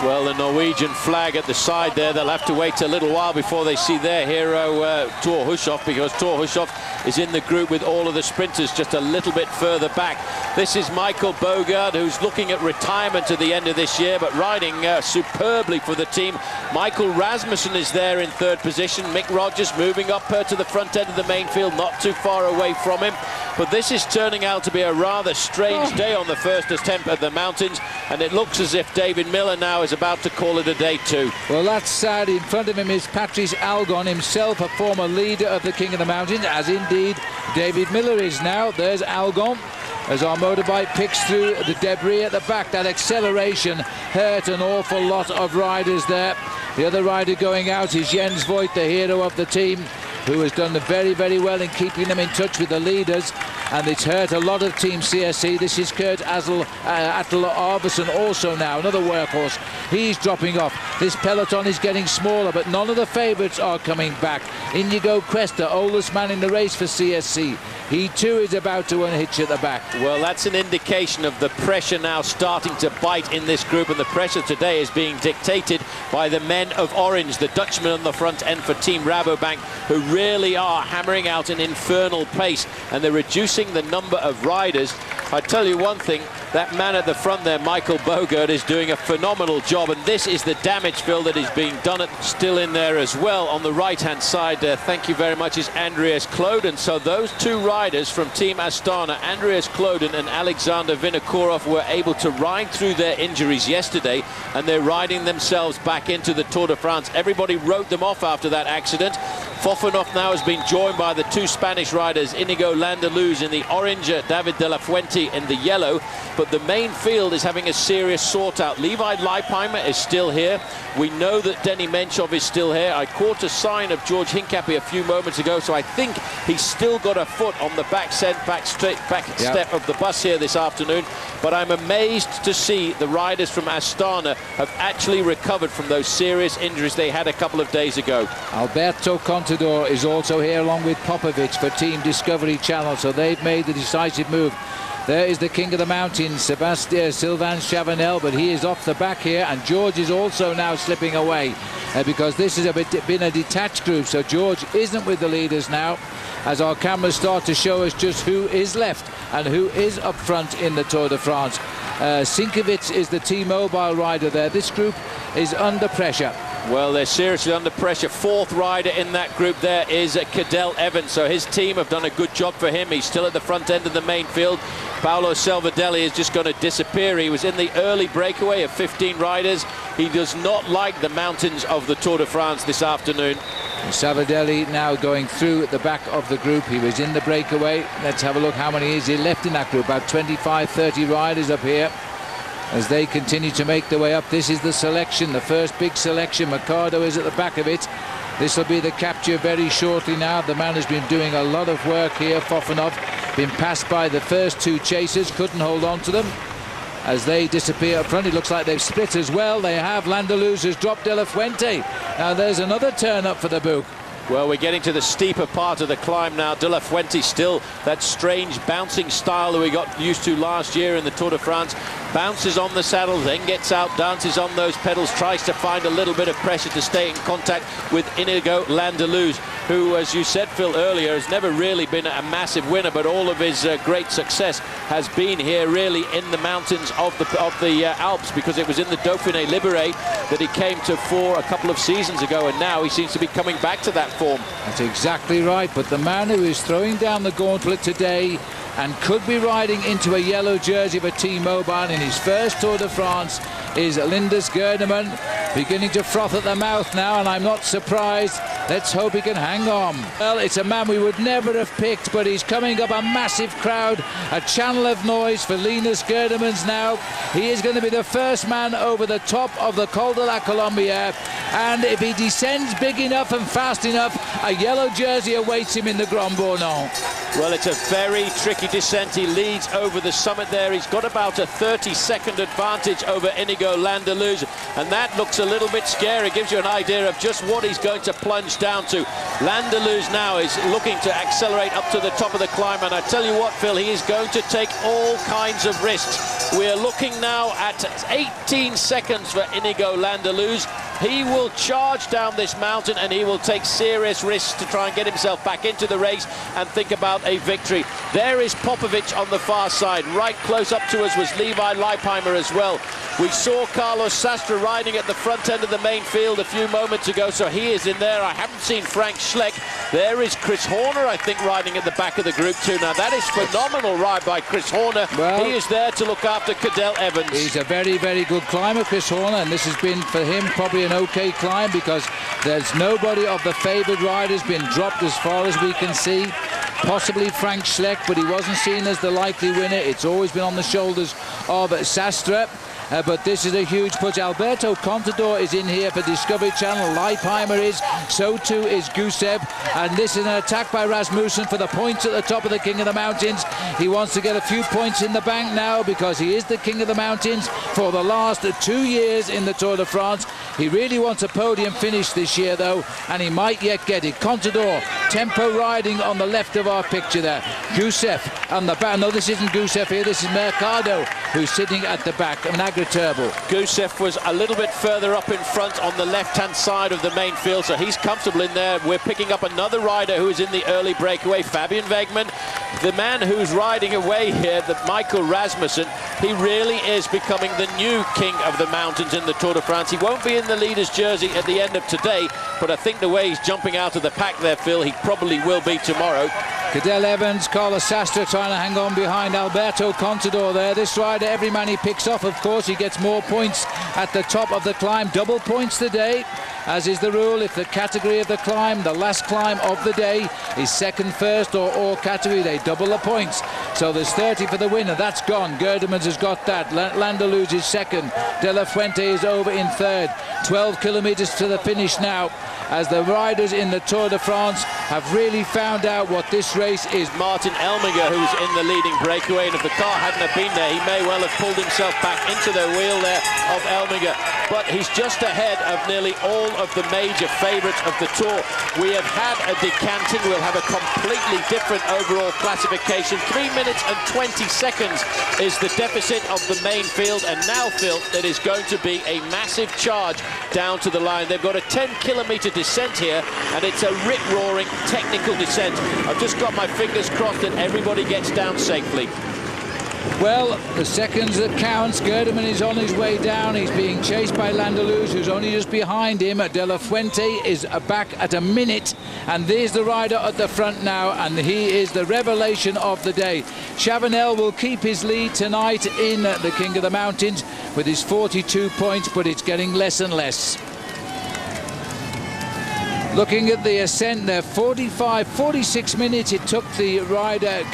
Well, the Norwegian flag at the side there, they'll have to wait a little while before they see their hero, Thor Hushovd, because Thor Hushovd is in the group with all of the sprinters just a little bit further back. This is Michael Bogard, who's looking at retirement at the end of this year, but riding superbly for the team. Michael Rasmussen is there in 3rd position. Mick Rogers moving up to the front end of the main field, not too far away from him. But this is turning out to be a rather strange day on the first attempt at the mountains, and it looks as if David Miller now is about to call it a day too. Well, that's sad. In front of him is Patrice Algon, himself a former leader of the King of the Mountains, as indeed David Miller is now. There's Algon as our motorbike picks through the debris at the back. That acceleration hurt an awful lot of riders there. The other rider going out is Jens Voigt, the hero of the team, who has done very, very well in keeping them in touch with the leaders. and it's hurt a lot of Team CSC. This is Kurt Attel Arvidsson also now, another workhorse. He's dropping off. This peloton is getting smaller, but none of the favourites are coming back. Inigo Cuesta, oldest man in the race for CSC. He too is about to unhitch at the back. Well, that's an indication of the pressure now starting to bite in this group, and the pressure today is being dictated by the men of orange, the Dutchmen on the front end for Team Rabobank, who really are hammering out an infernal pace, and they're reducing the number of riders. I tell you one thing, that man at the front there, Michael Bogert, is doing a phenomenal job, and this is the damage, Phil, that is being done. Still in there as well on the right-hand side, thank you very much, is Andreas Kloden. So those two riders from Team Astana, Andreas Kloden and Alexander Vinokourov, were able to ride through their injuries yesterday, and they're riding themselves back into the Tour de France. Everybody wrote them off after that accident. Fofanov now has been joined by the two Spanish riders, Inigo Landaluz in the orange, David de la Fuente in the yellow. But the main field is having a serious sort out. Levi Leipheimer is still here. We know that Denny Menchov is still here. I caught a sign of George Hincapie a few moments ago, so I think he's still got a foot on the back step of the bus here this afternoon. But I'm amazed to see the riders from Astana have actually recovered from those serious injuries they had a couple of days ago. Alberto Contador is also here along with Popovic for Team Discovery Channel, so they've made the decisive move. There is the king of the mountains, Sylvain Chavanel, but he is off the back here, and George is also now slipping away because this has been a detached group, so George isn't with the leaders now, as our cameras start to show us just who is left and who is up front in the Tour de France. Sinkovic is the T-Mobile rider there. This group is under pressure. Well, they're seriously under pressure. Fourth rider in that group there is Cadel Evans, so his team have done a good job for him. He's still at the front end of the main field. Paolo Salvadelli is just going to disappear. He was in the early breakaway of 15 riders. He does not like the mountains of the Tour de France this afternoon. Salvadelli now going through at the back of the group. He was in the breakaway. Let's have a look how many is he left in that group. About 25-30 riders up here as they continue to make their way up. This is the selection, the first big selection. Mercado is at the back of it. This will be the capture very shortly now. The man has been doing a lot of work here. Fofanov been passed by the first two chasers, couldn't hold on to them as they disappear up front. It looks like they've split as well. They have. Landaluz has dropped De La Fuente. Now there's another turn up for the Buk. Well, we're getting to the steeper part of the climb now. De La Fuente still that strange bouncing style that we got used to last year in the Tour de France. Bounces on the saddle, then gets out, dances on those pedals, tries to find a little bit of pressure to stay in contact with Inigo Landaluz, who, as you said, Phil, earlier, has never really been a massive winner, but all of his great success has been here really in the mountains of the Alps, because it was in the Dauphiné Libéré that he came to for a couple of seasons ago, and now he seems to be coming back to that form. That's exactly right, but the man who is throwing down the gauntlet today and could be riding into a yellow jersey for T-Mobile in his first Tour de France is Linus Gerdemann, beginning to froth at the mouth now, and I'm not surprised. Let's hope he can hang on. Well, it's a man we would never have picked, but he's coming up a massive crowd, a channel of noise for Linus Gerdemann now. He is going to be the first man over the top of the Col de la Colombière, and if he descends big enough and fast enough, a yellow jersey awaits him in the Grand Bornand. Well, it's a very tricky descent. He leads over the summit there. He's got about a 30-second advantage over Inigo Landaluz, and that looks a little bit scary. Gives you an idea of just what he's going to plunge down to. Landaluz now is looking to accelerate up to the top of the climb, and I tell you what, Phil, he is going to take all kinds of risks. We're looking now at 18 seconds for Inigo Landaluz. He will charge down this mountain, and he will take serious risks to try and get himself back into the race and think about a victory. There is Popovic on the far side. Right close up to us was Levi Leipheimer as well. We saw Carlos Sastre riding at the front end of the main field a few moments ago, so he is in there. I haven't seen Frank Schleck. There is Chris Horner, I think, riding at the back of the group too. Now, that is phenomenal ride by Chris Horner. Well, he is there to look after Cadel Evans. He's a very, very good climber, Chris Horner, and this has been, for him, probably an okay climb, because there's nobody of the favoured riders been dropped as far as we can see. Possibly Frank Schleck, but he wasn't seen as the likely winner. It's always been on the shoulders of Sastre. but this is a huge push. Alberto Contador is in here for Discovery Channel. Leipheimer is, so too is Gusev, and this is an attack by Rasmussen for the points at the top of the King of the Mountains. He wants to get a few points in the bank now because he is the King of the Mountains for the last 2 years in the Tour de France. He really wants a podium finish this year though, and he might yet get it. Contador, tempo riding on the left of our picture there. Gusev on the back. No, this isn't Gusev here, this is Mercado who's sitting at the back of Nagaturbel. Gusev was a little bit further up in front on the left-hand side of the main field, so he's comfortable in there. We're picking up another rider who is in the early breakaway, Fabian Wegmann. The man who's riding away here, the Michael Rasmussen, he really is becoming the new King of the Mountains in the Tour de France. He won't be in the leader's jersey at the end of today, but I think the way he's jumping out of the pack there, Phil, he probably will be tomorrow. Cadel Evans, Carlos Sastre trying to hang on behind Alberto Contador there. This rider, every man he picks off, of course, he gets more points at the top of the climb. Double points today, as is the rule. If the category of the climb, the last climb of the day, is second, first, or all category, they double the points. So there's 30 for the winner. That's gone. Gerdemans has got that. Landaluge is second. De La Fuente is over in third. 12 kilometers to the finish now, as the riders in the Tour de France have really found out what this race is. Martin Elmiger, who's in the leading breakaway, and if the car hadn't have been there, he may well have pulled himself back into the wheel there of Elmiger. But he's just ahead of nearly all of the major favourites of the Tour. We have had a decanting. We'll have a completely different overall classification. 3 minutes and 20 seconds is the deficit of the main field, and now, Phil, it is going to be a massive charge down to the line. They've got a 10-kilometre descent here, and it's a rip-roaring technical descent. I've just got my fingers crossed that everybody gets down safely. Well, the seconds that counts. Gerdeman is on his way down. He's being chased by Landaluge, who's only just behind him. De La Fuente is back at a minute, and there's the rider at the front now, and he is the revelation of the day. Chavanel will keep his lead tonight in the King of the Mountains with his 42 points, but it's getting less and less. Looking at the ascent there, 46 minutes it took the rider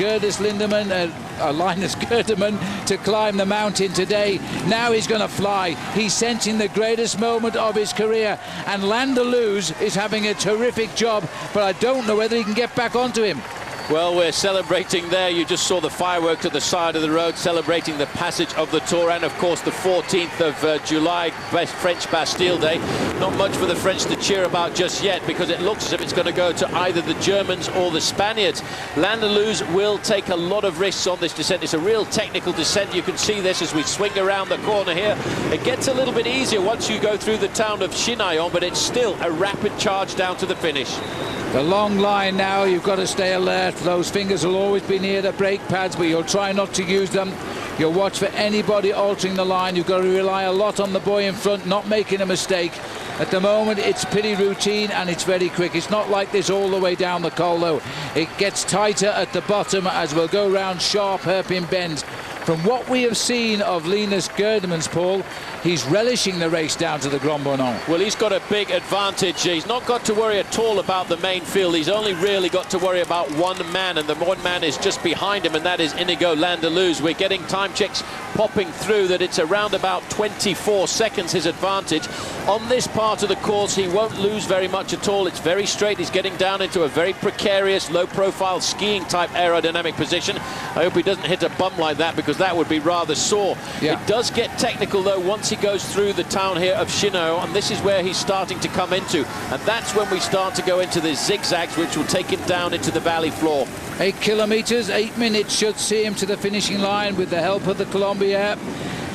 Linus Gerdeman to climb the mountain today. Now he's going to fly. He's sensing the greatest moment of his career, and Landaluge is having a terrific job, but I don't know whether he can get back onto him. Well, we're celebrating there. You just saw the fireworks at the side of the road, celebrating the passage of the Tour, and of course the 14th of July, French Bastille Day. Not much for the French to cheer about just yet, because it looks as if it's going to go to either the Germans or the Spaniards. Landaluge will take a lot of risks on this descent. It's a real technical descent. You can see this as we swing around the corner here. It gets a little bit easier once you go through the town of Chinaillon, but it's still a rapid charge down to the finish. The long line now, you've got to stay alert. Those fingers will always be near the brake pads, but you'll try not to use them. You'll watch for anybody altering the line. You've got to rely a lot on the boy in front not making a mistake. At the moment, it's pretty routine and it's very quick. It's not like this all the way down the col, though. It gets tighter at the bottom as we'll go round sharp hairpin bends. From what we have seen of Linus Gerdeman's, Paul, he's relishing the race down to the Grand Bourbon. Well, he's got a big advantage. He's not got to worry at all about the main field. He's only really got to worry about one man, and the one man is just behind him, and that is Inigo Landaluge. We're getting time checks popping through that it's around about 24 seconds his advantage. On this part of the course, he won't lose very much at all. It's very straight. He's getting down into a very precarious, low-profile skiing-type aerodynamic position. I hope he doesn't hit a bump like that, because that would be rather sore. Yeah. It does get technical, though, once he goes through the town here of Chinaillon, and this is where he's starting to come into. And that's when we start to go into the zigzags, which will take him down into the valley floor. 8 kilometers, 8 minutes should see him to the finishing line with the help of the Colombier.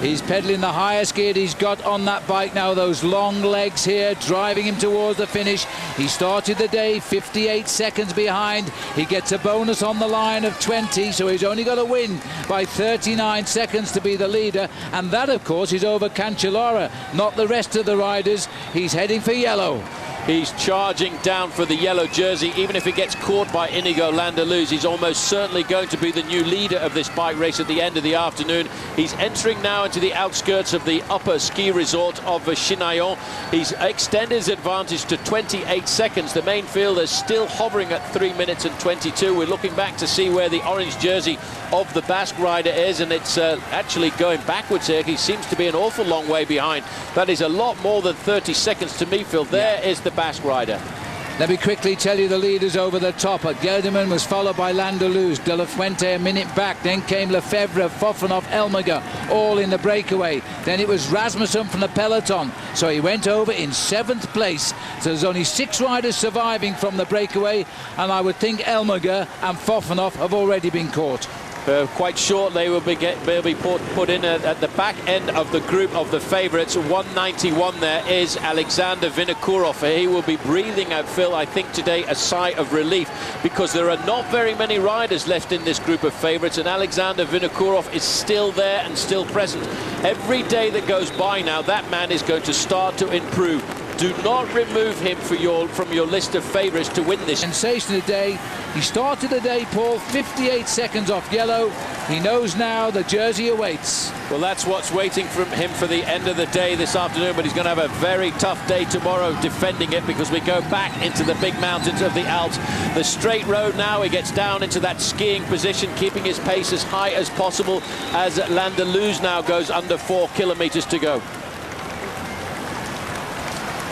He's pedaling the highest gear he's got on that bike now, those long legs here driving him towards the finish. He started the day 58 seconds behind. He gets a bonus on the line of 20, so he's only got to win by 39 seconds to be the leader, and that of course is over Cancellara, not the rest of the riders. He's heading for yellow. He's charging down for the yellow jersey. Even if he gets caught by Inigo Landaluce, he's almost certainly going to be the new leader of this bike race at the end of the afternoon. He's entering now into the outskirts of the upper ski resort of Chinaillon. He's extended his advantage to 28 seconds. The main fielder is still hovering at 3 minutes and 22. We're looking back to see where the orange jersey of the Basque rider is, and it's actually going backwards here. He seems to be an awful long way behind. That is a lot more than 30 seconds to me, Phil. There is the Basque rider. Let me quickly tell you the leaders over the top. Gerdeman was followed by Landaluce, De La Fuente a minute back. Then came Lefebvre, Fofanov, Elmiger, all in the breakaway. Then it was Rasmussen from the peloton. So he went over in 7th place. So there's only 6 riders surviving from the breakaway. And I would think Elmiger and Fofanov have already been caught. Quite shortly will be put in at the back end of the group of the favourites. 191 there is Alexander Vinokourov. He will be breathing out, Phil, I think today, a sigh of relief, because there are not very many riders left in this group of favourites, and Alexander Vinokourov is still there and still present. Every day that goes by now, that man is going to start to improve. Do not remove him from your list of favourites to win this. Sensation of the day. He started the day, Paul, 58 seconds off yellow. He knows now the jersey awaits. Well, that's what's waiting for him for the end of the day this afternoon, but he's going to have a very tough day tomorrow defending it, because we go back into the big mountains of the Alps. The straight road now, he gets down into that skiing position, keeping his pace as high as possible as Landaluce now goes under 4 kilometres to go.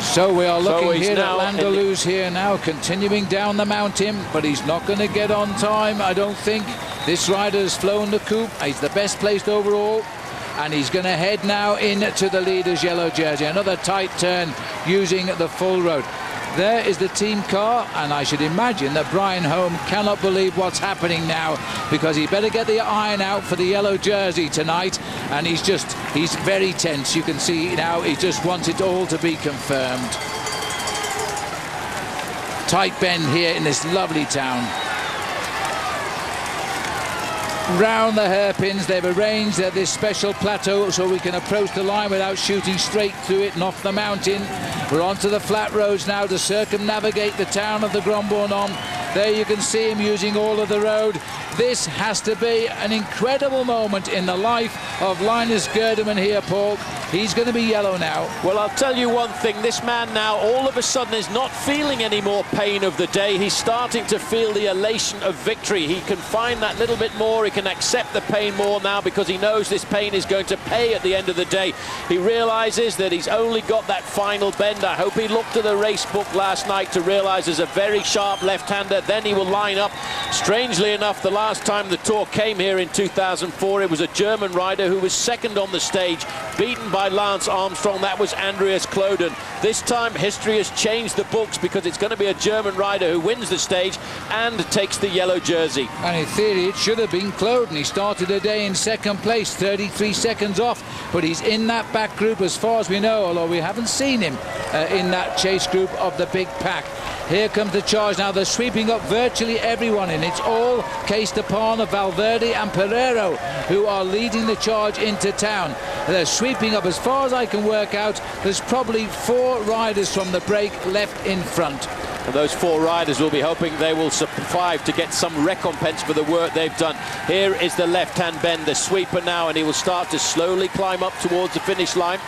So we are looking here at Landaluce here now, continuing down the mountain, but he's not going to get on time, I don't think. This rider has flown the coupe. He's the best placed overall, and he's going to head now into the leader's yellow jersey. Another tight turn using the full road. There is the team car, and I should imagine that Brian Holm cannot believe what's happening now, because he better get the iron out for the yellow jersey tonight, and he's very tense. You can see now he just wants it all to be confirmed. Tight bend here in this lovely town. Round the hairpins, they've arranged this special plateau so we can approach the line without shooting straight through it and off the mountain. We're onto the flat roads now to circumnavigate the town of the Grand Bornand. There you can see him using all of the road. This has to be an incredible moment in the life of Linus Gerdeman here, Paul. He's going to be yellow now. Well, I'll tell you one thing. This man now all of a sudden is not feeling any more pain of the day. He's starting to feel the elation of victory. He can find that little bit more. He can accept the pain more now, because he knows this pain is going to pay at the end of the day. He realizes that he's only got that final bend. I hope he looked at the race book last night to realize there's a very sharp left-hander. Then he will line up. Strangely enough, the last time the Tour came here in 2004, it was a German rider who was second on the stage, beaten by Lance Armstrong. That was Andreas Kloden. This time history has changed the books, because it's going to be a German rider who wins the stage and takes the yellow jersey. And in theory it should have been Kloden. He started the day in 2nd place, 33 seconds off, but he's in that back group as far as we know, although we haven't seen him in that chase group of the big pack. Here comes the charge now. They're sweeping up virtually everyone, and it's all Cees de Paun, Valverde and Pereiro who are leading the charge into town. They're sweeping up, as far as I can work out. There's probably 4 riders from the break left in front. And those 4 riders will be hoping they will survive to get some recompense for the work they've done. Here is the left-hand bend, the sweeper now, and he will start to slowly climb up towards the finish line.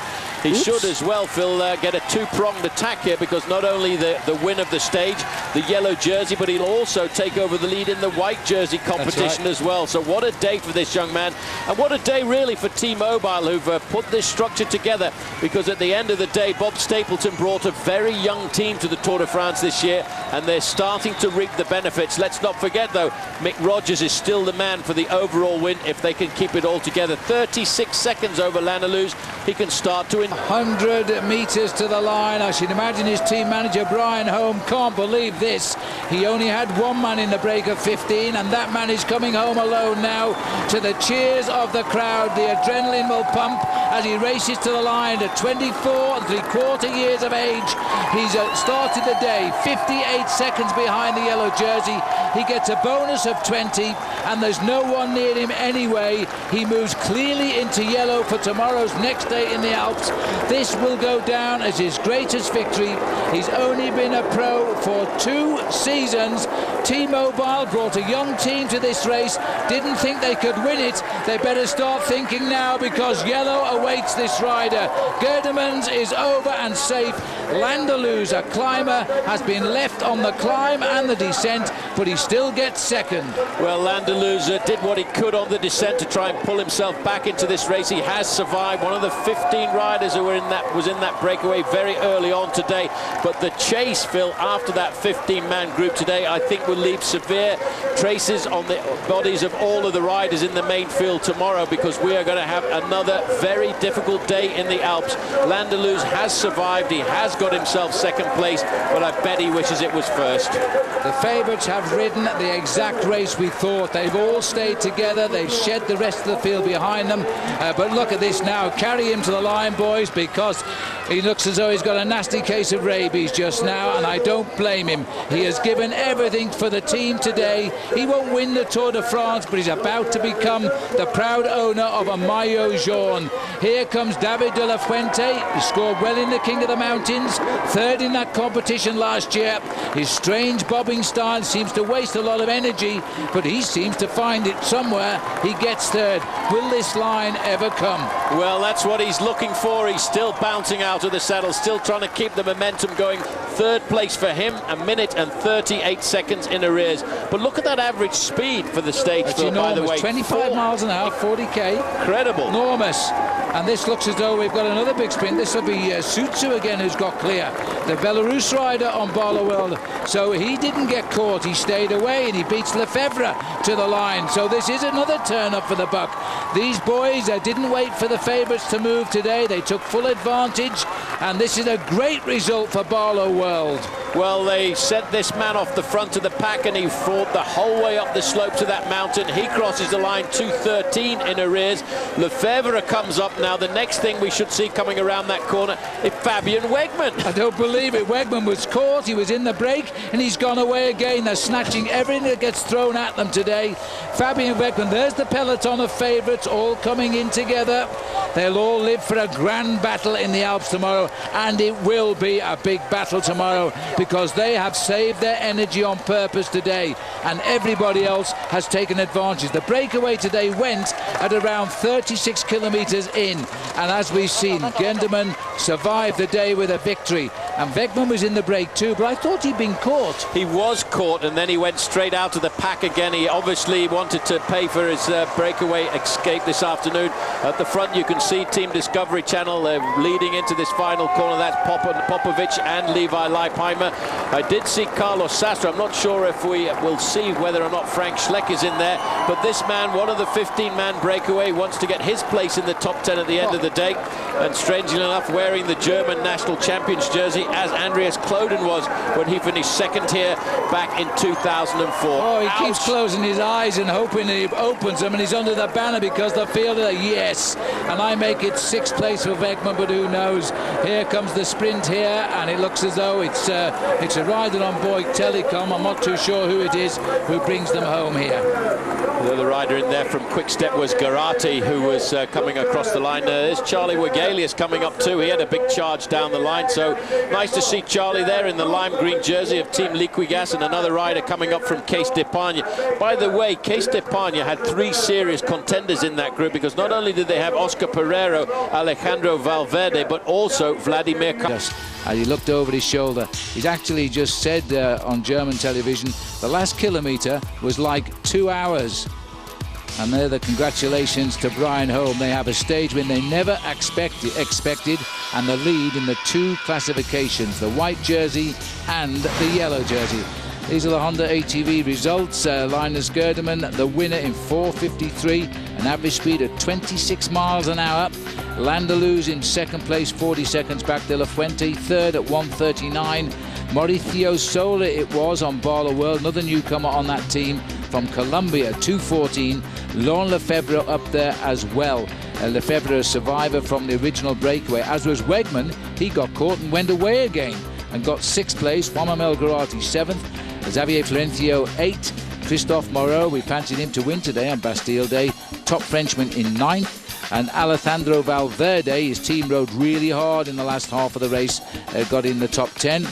He should as well, Phil, get a 2-pronged attack here, because not only the win of the stage, the yellow jersey, but he'll also take over the lead in the white jersey competition as well. So what a day for this young man, and what a day really for T-Mobile, who've put this structure together, because at the end of the day, Bob Stapleton brought a very young team to the Tour de France this year, and they're starting to reap the benefits. Let's not forget, though, Mick Rogers is still the man for the overall win if they can keep it all together. 36 seconds over Landaluce. He can start to 100 metres to the line. I should imagine his team manager Brian Holm can't believe this. He only had 1 man in the break of 15, and that man is coming home alone now. To the cheers of the crowd, the adrenaline will pump as he races to the line at 24 3/4 years of age. He's started the day 58 seconds behind the yellow jersey. He gets a bonus of 20, and there's no one near him anyway. He moves clearly into yellow for tomorrow's next day in the Alps. This will go down as his greatest victory. He's only been a pro for 2 seasons. T-Mobile brought a young team to this race, didn't think they could win it. They better start thinking now, because yellow awaits this rider. Gerdeman's is over and safe. Landerloos, a climber, has been left on the climb and the descent, but he still gets second. Well, Landerloos did what he could on the descent to try and pull himself back into this race. He has survived. One of the 15 riders who was in that breakaway very early on today. But the chase, Phil, after that 15-man group today, I think will leave severe traces on the bodies of all of the riders in the main field tomorrow, because we are going to have another very difficult day in the Alps. Landerloos has survived. He has got himself second place, but I bet he wishes it was first. The favourites have ridden the exact race we thought. They've all stayed together. They've shed the rest of the field behind them. But look at this now. Carry him to the line, boys, because he looks as though he's got a nasty case of rabies just now, and I don't blame him. He has given everything for the team today. He won't win the Tour de France, but he's about to become the proud owner of a maillot jaune. Here comes David de la Fuente. He scored well in the King of the Mountains, third in that competition last year. His strange bobbing style seems to waste a lot of energy, but he seems to find it somewhere. He gets third. Will this line ever come? Well, that's what he's looking for. He's still bouncing out of the saddle, still trying to keep the momentum going. Third place for him, 1 minute and 38 seconds in arrears. But look at that average speed for the stage, Phil, by the way. 25 miles an hour, 40k. Incredible. Enormous. And this looks as though we've got another big sprint. This will be Sutsu again, who's got clear. The Belarus rider on Barloworld. So he didn't get caught. He stayed away, and he beats Lefebvre to the line. So this is another turn up for the buck. These boys didn't wait for the favourites to move today. They took full advantage, and this is a great result for Barloworld. Well, they sent this man off the front of the pack, and he fought the whole way up the slope to that mountain. He crosses the line, 2:13 in arrears. Lefebvre comes up now. The next thing we should see coming around that corner is Fabian Wegman. I don't believe it. Wegman was caught. He was in the break, and he's gone away again. They're snatching everything that gets thrown at them today. Fabian Wegman, there's the peloton of favourites all coming in together. They'll all live for a grand battle in the Alps tomorrow, and it will be a big battle tomorrow, because they have saved their energy on purpose today, and everybody else has taken advantage. The breakaway today went at around 36 kilometres in, and as we've seen, Genderman survived the day with a victory, and Wegman was in the break too, but I thought he'd been caught. He was caught, and then he went straight out of the pack again. He obviously wanted to pay for his breakaway escape this afternoon. At the front you can see Team Discovery Channel leading into this final corner. That's Popovic and Levi Leipheimer. I did see Carlos Sastre. I'm not sure if we will see whether or not Frank Schleck is in there, but this man, one of the 15-man breakaway, wants to get his place in the top 10 at the end of the day, and strangely enough wearing the German national champions jersey, as Andreas Kloden was when he finished second here back in 2004. Oh, he keeps closing his eyes and hoping he opens them, and he's under the banner because the fielder, yes, and I make it 6th place for Wegman, but who knows. Here comes the sprint here, and it looks as though it's a rider on Boyd Telecom. I'm not too sure who it is who brings them home here. The other rider in there from Quick Step was Garati, who was coming across the line. There's Charlie Wegelius coming up too. He had a big charge down the line, so nice to see Charlie there in the lime green jersey of Team Liquigas, and another rider coming up from Case d'Epargne. By the way, Case d'Epargne had 3 serious contenders in that group, because not only did they have Oscar Pereiro, Alejandro Valverde, but also Vladimir As he looked over his shoulder, he's actually just said on German television, the last kilometre was like 2 hours. And there, the congratulations to Brian Holm. They have a stage win they never expected, and the lead in the 2 classifications, the white jersey and the yellow jersey. These are the Honda ATV results. Linus Gerdeman, the winner in 4:53, an average speed of 26 miles an hour. Landerloos in second place, 40 seconds back. De La Fuente third at 1:39. Mauricio Sola it was on Barloworld, another newcomer on that team from Colombia, 2:14. Laurent Lefebvre up there as well. Lefebvre, a survivor from the original breakaway, as was Wegman. He got caught and went away again and got 6th place. Juan Manuel Garati 7th. Xavier Florencio 8. Christophe Moreau, we fancied him to win today on Bastille Day. Top Frenchman in 9th. And Alejandro Valverde, his team rode really hard in the last half of the race, got in the top 10.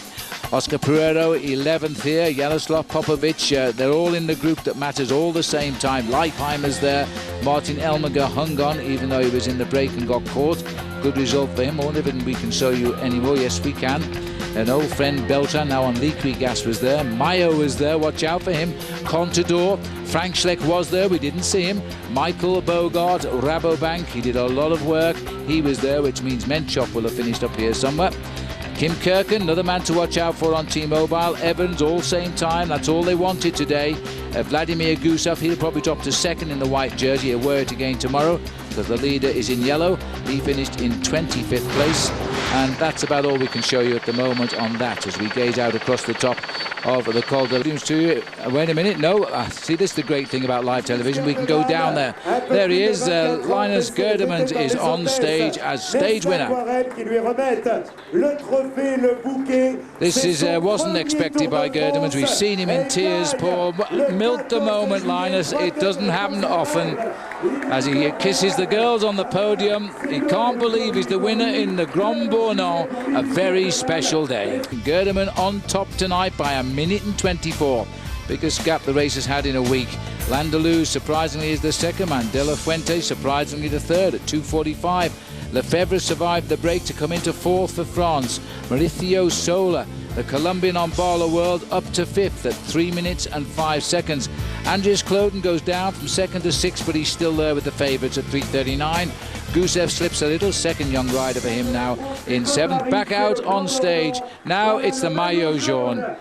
Oscar Pereiro 11th here. Yaroslav Popovic, they're all in the group that matters all the same time. Leipheimer's there. Martin Elmiger hung on even though he was in the break and got caught. Good result for him. I wonder if we can show you anymore. Yes, we can. An old friend Beltran now on Liquigas was there. Mayo was there, watch out for him. Contador, Frank Schleck was there, we didn't see him. Michael Bogart, Rabobank, he did a lot of work. He was there, which means Menchov will have finished up here somewhere. Kim Kirken, another man to watch out for on T-Mobile. Evans, all same time, that's all they wanted today. Vladimir Gusev, he'll probably drop to second in the white jersey. He'll wear it again tomorrow because the leader is in yellow. He finished in 25th place. And that's about all we can show you at the moment on that as we gaze out across the top of the Col de Dunes. Wait a minute, no, see, this is the great thing about live television, we can go down there. There he is, Linus Gerdemann is on stage as stage winner. This is wasn't expected by Gerdemann. We've seen him in tears, poor, milk the moment, Linus. It doesn't happen often. As he kisses the girls on the podium, he can't believe he's the winner in the Grand Bournon, a very special day. Gerdemann on top tonight by 1 minute and 24. Biggest gap the race has had in a week. Landaloo surprisingly is the second man. De La Fuente surprisingly the third at 2:45. Lefebvre survived the break to come into 4th for France. Mauricio Sola, the Colombian on Bala World, up to 5th at 3 minutes and 5 seconds. Andreas Kloden goes down from 2nd to 6th, but he's still there with the favourites at 3:39. Gusev slips a little, second young rider for him now in 7th. Back out on stage. Now it's the Maillot Jaune.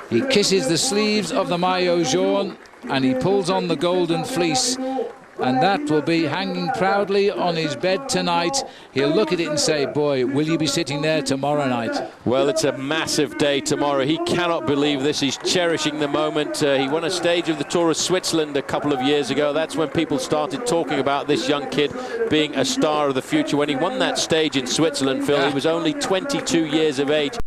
He kisses the sleeves of the Maillot Jaune and he pulls on the golden fleece. And that will be hanging proudly on his bed tonight. He'll look at it and say, boy, will you be sitting there tomorrow night? Well, it's a massive day tomorrow. He cannot believe this. He's cherishing the moment. He won a stage of the Tour of Switzerland a couple of years ago. That's when people started talking about this young kid being a star of the future. When he won that stage in Switzerland, Phil, he was only 22 years of age.